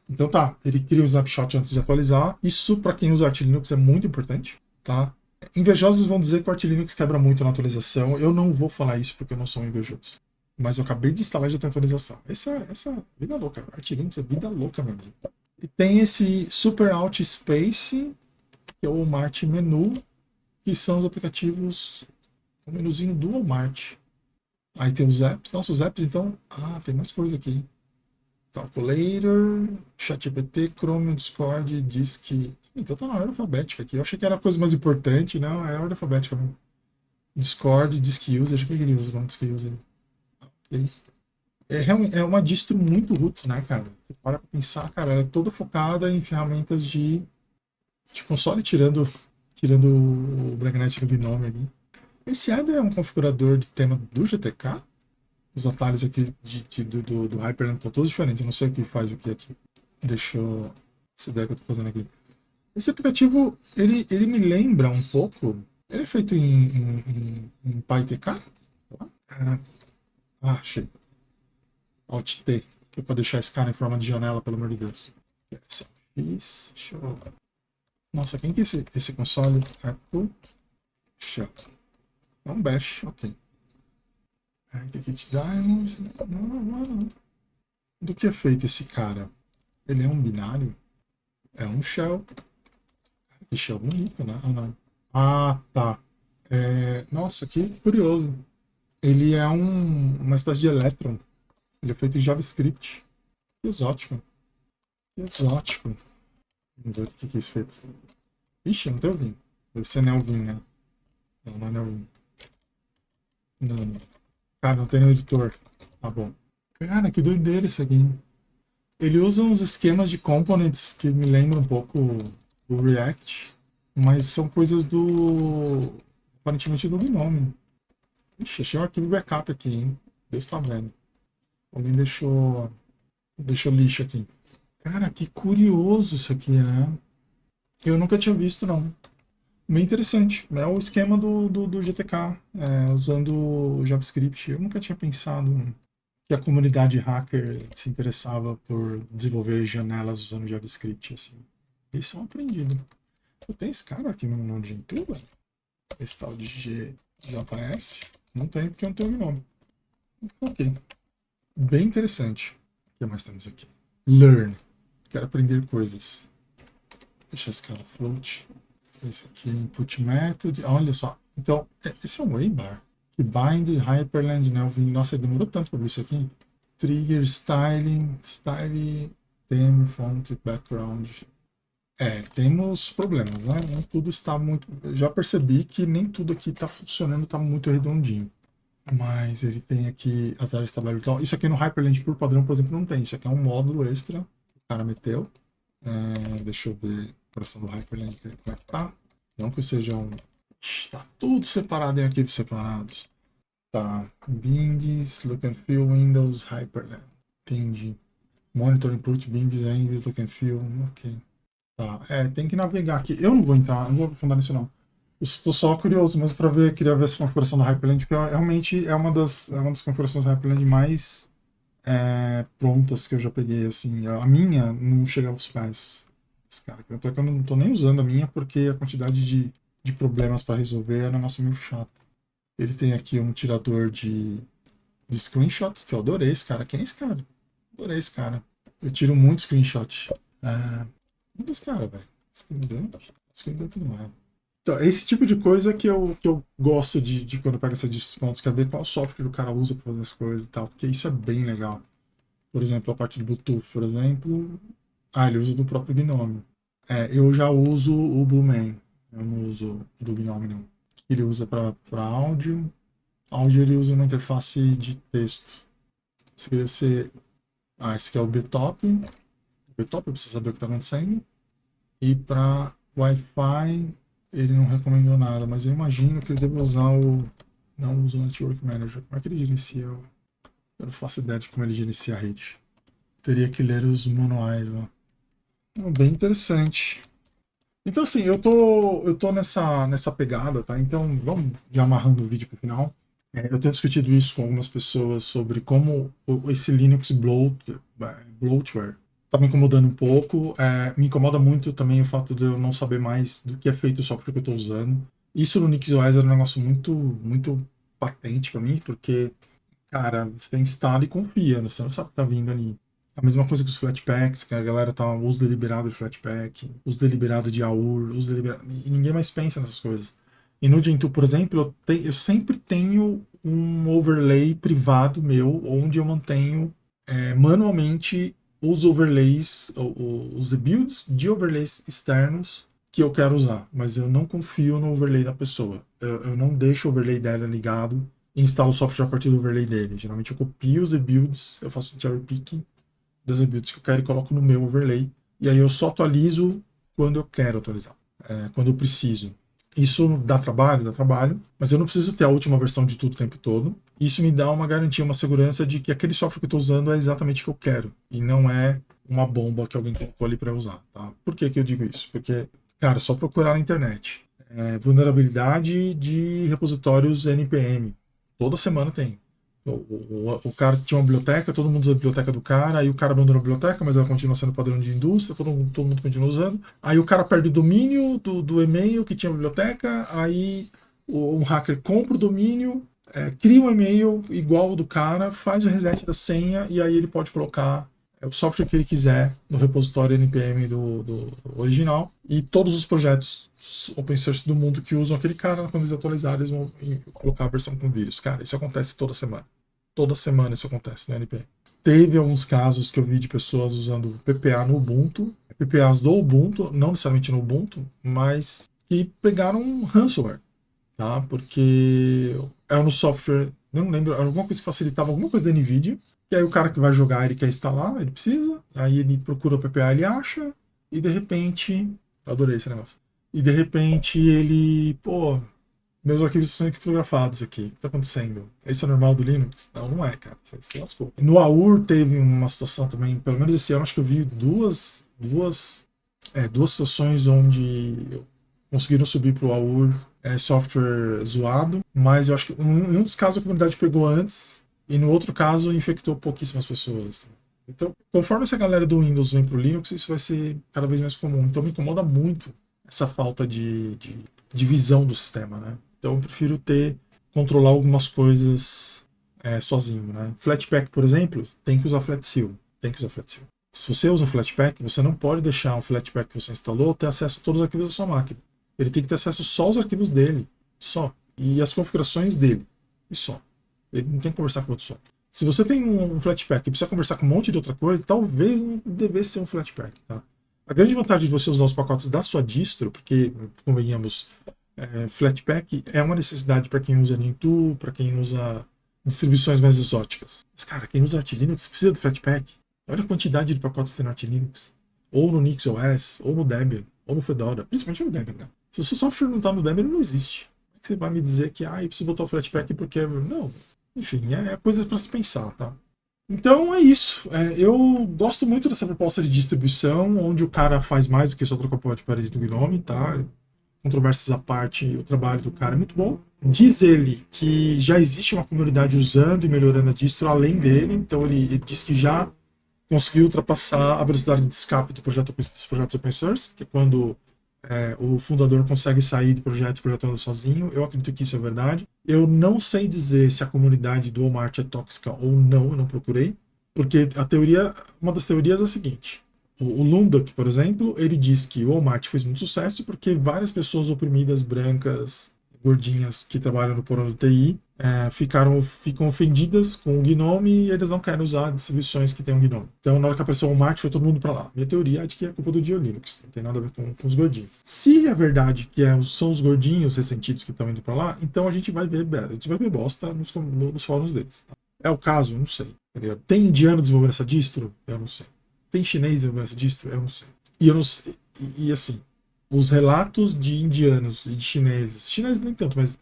Então tá, ele cria o snapshot antes de atualizar. Isso para quem usa Arch Linux é muito importante, tá? Invejosos vão dizer que o Arch Linux quebra muito na atualização. Eu não vou falar isso porque eu não sou um invejoso. Mas eu acabei de instalar e já tem atualização. Essa vida louca. Arch Linux é vida louca, meu amigo. E tem esse Super Alt Space, que é o Walmart Menu, que são os aplicativos, o menuzinho do Walmart. Aí tem os apps. Nossa, os apps então. Ah, tem mais coisa aqui. Calculator, ChatGPT, Chrome, Discord, Disk. Então tá na ordem alfabética aqui. Eu achei que era a coisa mais importante, não, é a ordem alfabética mesmo. Discord, Disk User, acho que ele usa o nome Disk User. Okay. É uma distro muito roots, né, cara? Você para pra pensar, cara, ela é toda focada em ferramentas de console, tirando o Bragnete no Gnome ali. Esse Adder é um configurador de tema do GTK. Os atalhos aqui do Hyperland estão todos diferentes. Eu não sei o que faz o que aqui. Deixa eu. Essa ideia que eu estou fazendo aqui. Esse aplicativo, ele me lembra um pouco. Ele é feito em PyTK? Caraca. Ah, achei. Alt T. Que é para deixar esse cara em forma de janela, pelo amor de Deus. X. Deixa eu. Nossa, quem que é esse console? Echo Shell. É um bash, ok. Kit Diamond. Não. Do que é feito esse cara? Ele é um binário? É um shell. Que shell bonito, né? Ah, não. Ah, tá. Nossa, que curioso. Ele é uma espécie de Electron. Ele é feito em JavaScript. Que exótico. Que exótico. Vamos ver o que é isso feito. Ixi, não tô ouvindo. Deve ser Nelvin, né? Não é Nelvin. Não. Cara, não tem no editor. Tá bom. Cara, que doideira isso aqui. Ele usa uns esquemas de components que me lembram um pouco o React, mas são coisas aparentemente do Gnome. Ixi, achei um arquivo backup aqui, hein? Deus tá vendo. Alguém deixou lixo aqui. Cara, que curioso isso aqui, né? Eu nunca tinha visto, não. Bem interessante. É o esquema do GTK, usando o JavaScript. Eu nunca tinha pensado que a comunidade hacker se interessava por desenvolver janelas usando JavaScript, assim. Isso é um aprendido. Tem esse cara aqui no Gentoo, esse tal de G já aparece? Não tem, porque eu não tenho o nome. Ok. Bem interessante. O que mais temos aqui? Learn. Quero aprender coisas. Deixa esse cara float. Esse aqui, input method. Olha só. Então, esse é um Waybar. Que bind, Hyperland, Nelvin. Nossa, demorou tanto para ver isso aqui. Trigger, styling, style, theme, font, background. Temos problemas, né? Nem tudo está muito. Eu já percebi que nem tudo aqui está funcionando, está muito redondinho. Mas ele tem aqui as áreas de trabalho virtual. Isso aqui no Hyperland por padrão, por exemplo, não tem. Isso aqui é um módulo extra que o cara meteu. Deixa eu ver a operação do Hyperland, como é que tá. Não que seja um. Está tudo separado em arquivos separados. Tá. Bindings, Look and Feel, Windows, Hyperland. Entendi. Monitor Input, Bindings, English, Look and Feel. Ok. Tá. Tem que navegar aqui. Eu não vou entrar, não vou aprofundar nisso não. Eu estou só curioso mesmo para ver, queria ver essa configuração do Hyperland, porque realmente é uma das configurações do Hyperland mais prontas que eu já peguei, assim. A minha não chega aos pés. cara. Tanto é que eu não tô nem usando a minha porque a quantidade de problemas para resolver é um negócio meio chato. Ele tem aqui um tirador de screenshots, que eu adorei esse cara. Quem é esse cara? Adorei esse cara. Eu tiro muito screenshot. Muito esse cara, velho. Screen tudo mais. Então, esse tipo de coisa que eu gosto de quando eu pego essas descontos, que é ver qual software o cara usa para fazer as coisas e tal, porque isso é bem legal. Por exemplo, a parte do Bluetooth, por exemplo, ele usa do próprio Gnome. Eu já uso o Blueman, eu não uso o do Gnome, não. Ele usa para áudio. Áudio ele usa uma interface de texto. Se você... esse aqui é o BTOP. O BTOP, eu preciso saber o que está acontecendo. E para Wi-Fi, ele não recomendou nada, mas eu imagino que ele deve usar o... Não usa o Network Manager. Como é que ele gerencia? Eu não faço ideia de como ele gerencia a rede. Teria que ler os manuais lá. Bem interessante. Então, assim, eu tô nessa pegada, tá? Então, vamos já amarrando o vídeo pro final. Eu tenho discutido isso com algumas pessoas sobre como esse Linux bloatware tá me incomodando um pouco. Me incomoda muito também o fato de eu não saber mais do que é feito o software que eu estou usando. Isso no NixOS era um negócio muito, muito patente para mim, porque, cara, você instala e confia, você não sabe o que tá vindo ali. A mesma coisa que os Flatpaks, que a galera tá uso deliberado de Flatpak, uso deliberado de AUR, uso deliberado, e ninguém mais pensa nessas coisas. E no Gentoo, por exemplo, eu sempre tenho um overlay privado meu, onde eu mantenho manualmente os overlays, os builds de overlays externos que eu quero usar, mas eu não confio no overlay da pessoa. Eu não deixo o overlay dela ligado e instalo o software a partir do overlay dele. Geralmente eu copio os builds, eu faço cherry picking das builds que eu quero e coloco no meu overlay. E aí eu só atualizo quando eu quero atualizar, quando eu preciso. Isso dá trabalho, mas eu não preciso ter a última versão de tudo o tempo todo. Isso me dá uma garantia, uma segurança de que aquele software que eu estou usando é exatamente o que eu quero e não é uma bomba que alguém colocou ali para usar. Tá? Por que eu digo isso? Porque, cara, é só procurar na internet. Vulnerabilidade de repositórios NPM. Toda semana tem. O cara tinha uma biblioteca, todo mundo usa a biblioteca do cara, aí o cara abandonou a biblioteca, mas ela continua sendo padrão de indústria, todo mundo continua usando. Aí o cara perde o domínio do e-mail que tinha a biblioteca, aí um hacker compra o domínio, cria um e-mail igual ao do cara, faz o reset da senha e aí ele pode colocar o software que ele quiser no repositório NPM do original. E todos os projetos open source do mundo que usam aquele cara, quando eles atualizarem, eles vão colocar a versão com vírus. Cara, isso acontece toda semana. Toda semana isso acontece no NPM. Teve alguns casos que eu vi de pessoas usando PPA no Ubuntu, PPAs do Ubuntu, não necessariamente no Ubuntu, mas que pegaram um ransomware, tá? Porque era no software, não lembro, alguma coisa que facilitava alguma coisa da NVIDIA, e aí o cara que vai jogar, ele quer instalar, ele precisa, aí ele procura o PPA, ele acha, e de repente, eu adorei esse negócio, e de repente ele, meus arquivos estão criptografados aqui. O que está acontecendo? Isso é normal do Linux? Não, não é, cara. Você se lascou. No AUR teve uma situação também, pelo menos esse ano, acho que eu vi duas situações onde conseguiram subir para o AUR software zoado, mas eu acho que em um dos casos a comunidade pegou antes e no outro caso infectou pouquíssimas pessoas. Então, conforme essa galera do Windows vem para o Linux, isso vai ser cada vez mais comum. Então me incomoda muito essa falta de visão do sistema, né? Então eu prefiro controlar algumas coisas sozinho, né? Flatpak, por exemplo, tem que usar FlatSeal. Tem que usar FlatSeal. Se você usa Flatpak, você não pode deixar o Flatpak que você instalou ter acesso a todos os arquivos da sua máquina. Ele tem que ter acesso só aos arquivos dele, só. E as configurações dele, e só. Ele não tem que conversar com outro software. Se você tem um Flatpak e precisa conversar com um monte de outra coisa, talvez não devesse ser um Flatpak, tá? A grande vantagem de você usar os pacotes da sua distro, porque, convenhamos, Flatpak é uma necessidade para quem usa Gentoo, para quem usa distribuições mais exóticas. Mas, cara, quem usa Arch Linux precisa do Flatpak. Olha a quantidade de pacotes que tem no Arch Linux. Ou no NixOS, ou no Debian, ou no Fedora. Principalmente no Debian, né? Se o seu software não está no Debian, ele não existe. Como é que você vai me dizer que eu preciso botar o Flatpak porque... Não. Enfim, coisas para se pensar, tá? Então é isso. Eu gosto muito dessa proposta de distribuição, onde o cara faz mais do que só trocar pó de parede do Gnome, tá? Controvérsias à parte, o trabalho do cara é muito bom. Diz ele que já existe uma comunidade usando e melhorando a distro além dele, então ele diz que já conseguiu ultrapassar a velocidade de escape dos projetos open source, que é quando o fundador consegue sair do projeto, o projeto anda sozinho. Eu acredito que isso é verdade. Eu não sei dizer se a comunidade do Walmart é tóxica ou não, eu não procurei, porque uma das teorias é a seguinte: o Lunduk, por exemplo, ele diz que o Walmart fez muito sucesso porque várias pessoas oprimidas, brancas, gordinhas, que trabalham no porão do TI, ficam ofendidas com o Gnome e eles não querem usar distribuições que tem um Gnome. Então, na hora que apareceu o Walmart, foi todo mundo para lá. Minha teoria é de que é culpa do Dio Linux, não tem nada a ver com os gordinhos. Se é verdade que são os gordinhos ressentidos que estão indo para lá, então a gente vai ver bosta nos fóruns deles. É o caso? Não sei. Entendeu? Tem indiano desenvolvendo essa distro? Eu não sei. Tem chinês desenvolvendo essa distro? Eu não sei. E eu não sei. E assim, os relatos de indianos e de chineses nem tanto, mas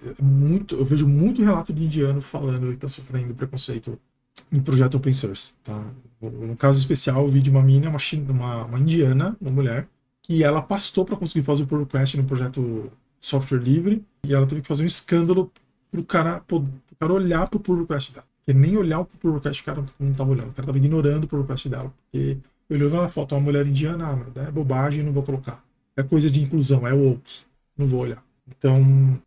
eu vejo muito relato de indiano falando que está sofrendo preconceito em projeto open source. Tá? No caso especial, eu vi de uma menina, uma indiana, uma mulher, que ela pastou para conseguir fazer o pull request no projeto software livre, e ela teve que fazer um escândalo pro cara olhar pro pull request dela. Porque nem olhar o pull request o cara não estava olhando, o cara estava ignorando o pull request dela, porque ele olhou na foto uma mulher indiana, mas é bobagem, não vou colocar. É coisa de inclusão, é woke. Não vou olhar. Então,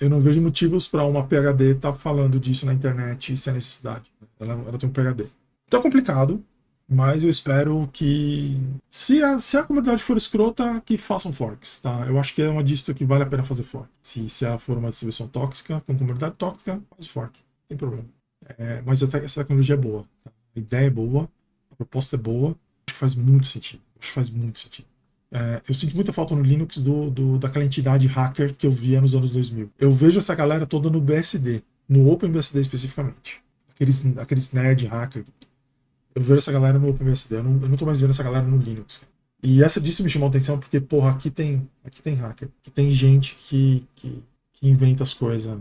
eu não vejo motivos para uma PhD estar falando disso na internet sem necessidade. Ela tem um PhD. Então é complicado, mas eu espero que, se a comunidade for escrota, que façam forks. Tá? Eu acho que é uma distro que vale a pena fazer fork. Se ela for uma distribuição tóxica, com comunidade tóxica, faz fork. Não tem problema. Mas essa tecnologia é boa. Tá? A ideia é boa, a proposta é boa. Acho que faz muito sentido. Eu sinto muita falta no Linux daquela entidade hacker que eu via nos anos 2000. Eu vejo essa galera toda no BSD, no OpenBSD especificamente. Aqueles nerd hacker. Eu vejo essa galera no OpenBSD. Eu não tô mais vendo essa galera no Linux. E essa disso me chamou a atenção porque, porra, aqui tem hacker. Aqui tem gente que inventa as coisas.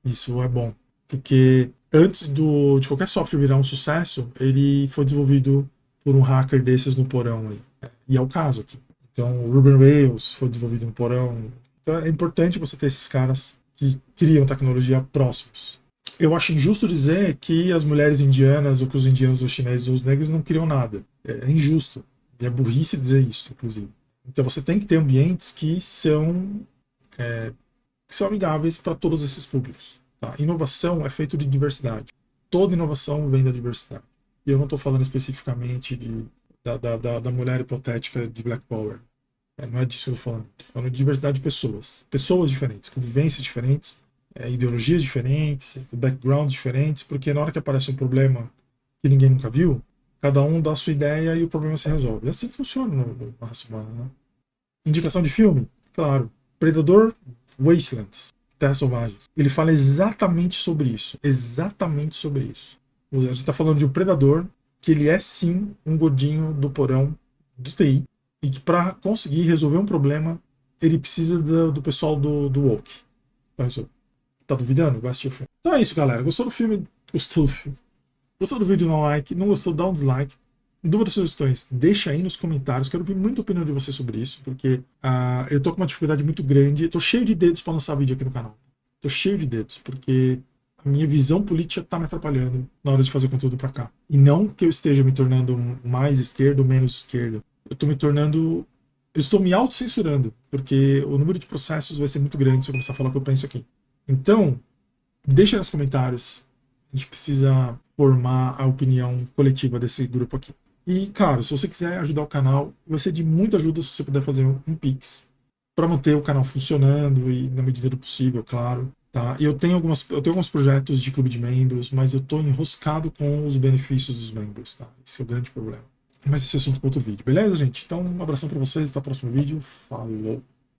Isso é bom. Porque antes de qualquer software virar um sucesso, ele foi desenvolvido por um hacker desses no porão aí. E é o caso aqui. Então, o Ruby on Rails foi desenvolvido no porão. Então, é importante você ter esses caras que criam tecnologia próximos. Eu acho injusto dizer que as mulheres indianas, ou que os indianos, os chineses ou os negros não criam nada. É injusto. E é burrice dizer isso, inclusive. Então, você tem que ter ambientes que são amigáveis para todos esses públicos. Tá? Inovação é feito de diversidade. Toda inovação vem da diversidade. E eu não estou falando especificamente da mulher hipotética de Black Power. Não é disso que eu estou falando. Estou falando de diversidade de pessoas. Pessoas diferentes, convivências diferentes, ideologias diferentes, backgrounds diferentes, porque na hora que aparece um problema que ninguém nunca viu, cada um dá a sua ideia e o problema se resolve. É assim que funciona na raça humana. Né? Indicação de filme? Claro. Predador Wastelands, Terras Selvagens. Ele fala exatamente sobre isso. Exatamente sobre isso. A gente está falando de um predador que ele é sim um gordinho do porão do TI e que para conseguir resolver um problema ele precisa do pessoal do Woke. Tá duvidando? Vai assistir o filme. Então é isso, galera. Gostou do filme? Gostou do filme? Gostou do vídeo? Dá um like. Não gostou? Dá um dislike. Dúvidas, sugestões, deixa aí nos comentários. Quero ouvir muita opinião de você sobre isso, porque eu tô com uma dificuldade muito grande. Tô cheio de dedos para lançar vídeo aqui no canal. Tô cheio de dedos, porque a minha visão política tá me atrapalhando na hora de fazer conteúdo para cá. E não que eu esteja me tornando mais esquerdo ou menos esquerdo. Eu estou me autocensurando, porque o número de processos vai ser muito grande se eu começar a falar o que eu penso aqui. Então, deixa aí nos comentários. A gente precisa formar a opinião coletiva desse grupo aqui. E, claro, se você quiser ajudar o canal, vai ser de muita ajuda se você puder fazer um Pix para manter o canal funcionando e na medida do possível, claro. Tá? Eu tenho alguns projetos de clube de membros, mas eu estou enroscado com os benefícios dos membros. Tá? Esse é o grande problema. Mas esse é assunto para outro vídeo, beleza, gente? Então, um abração para vocês, até o próximo vídeo. Falou!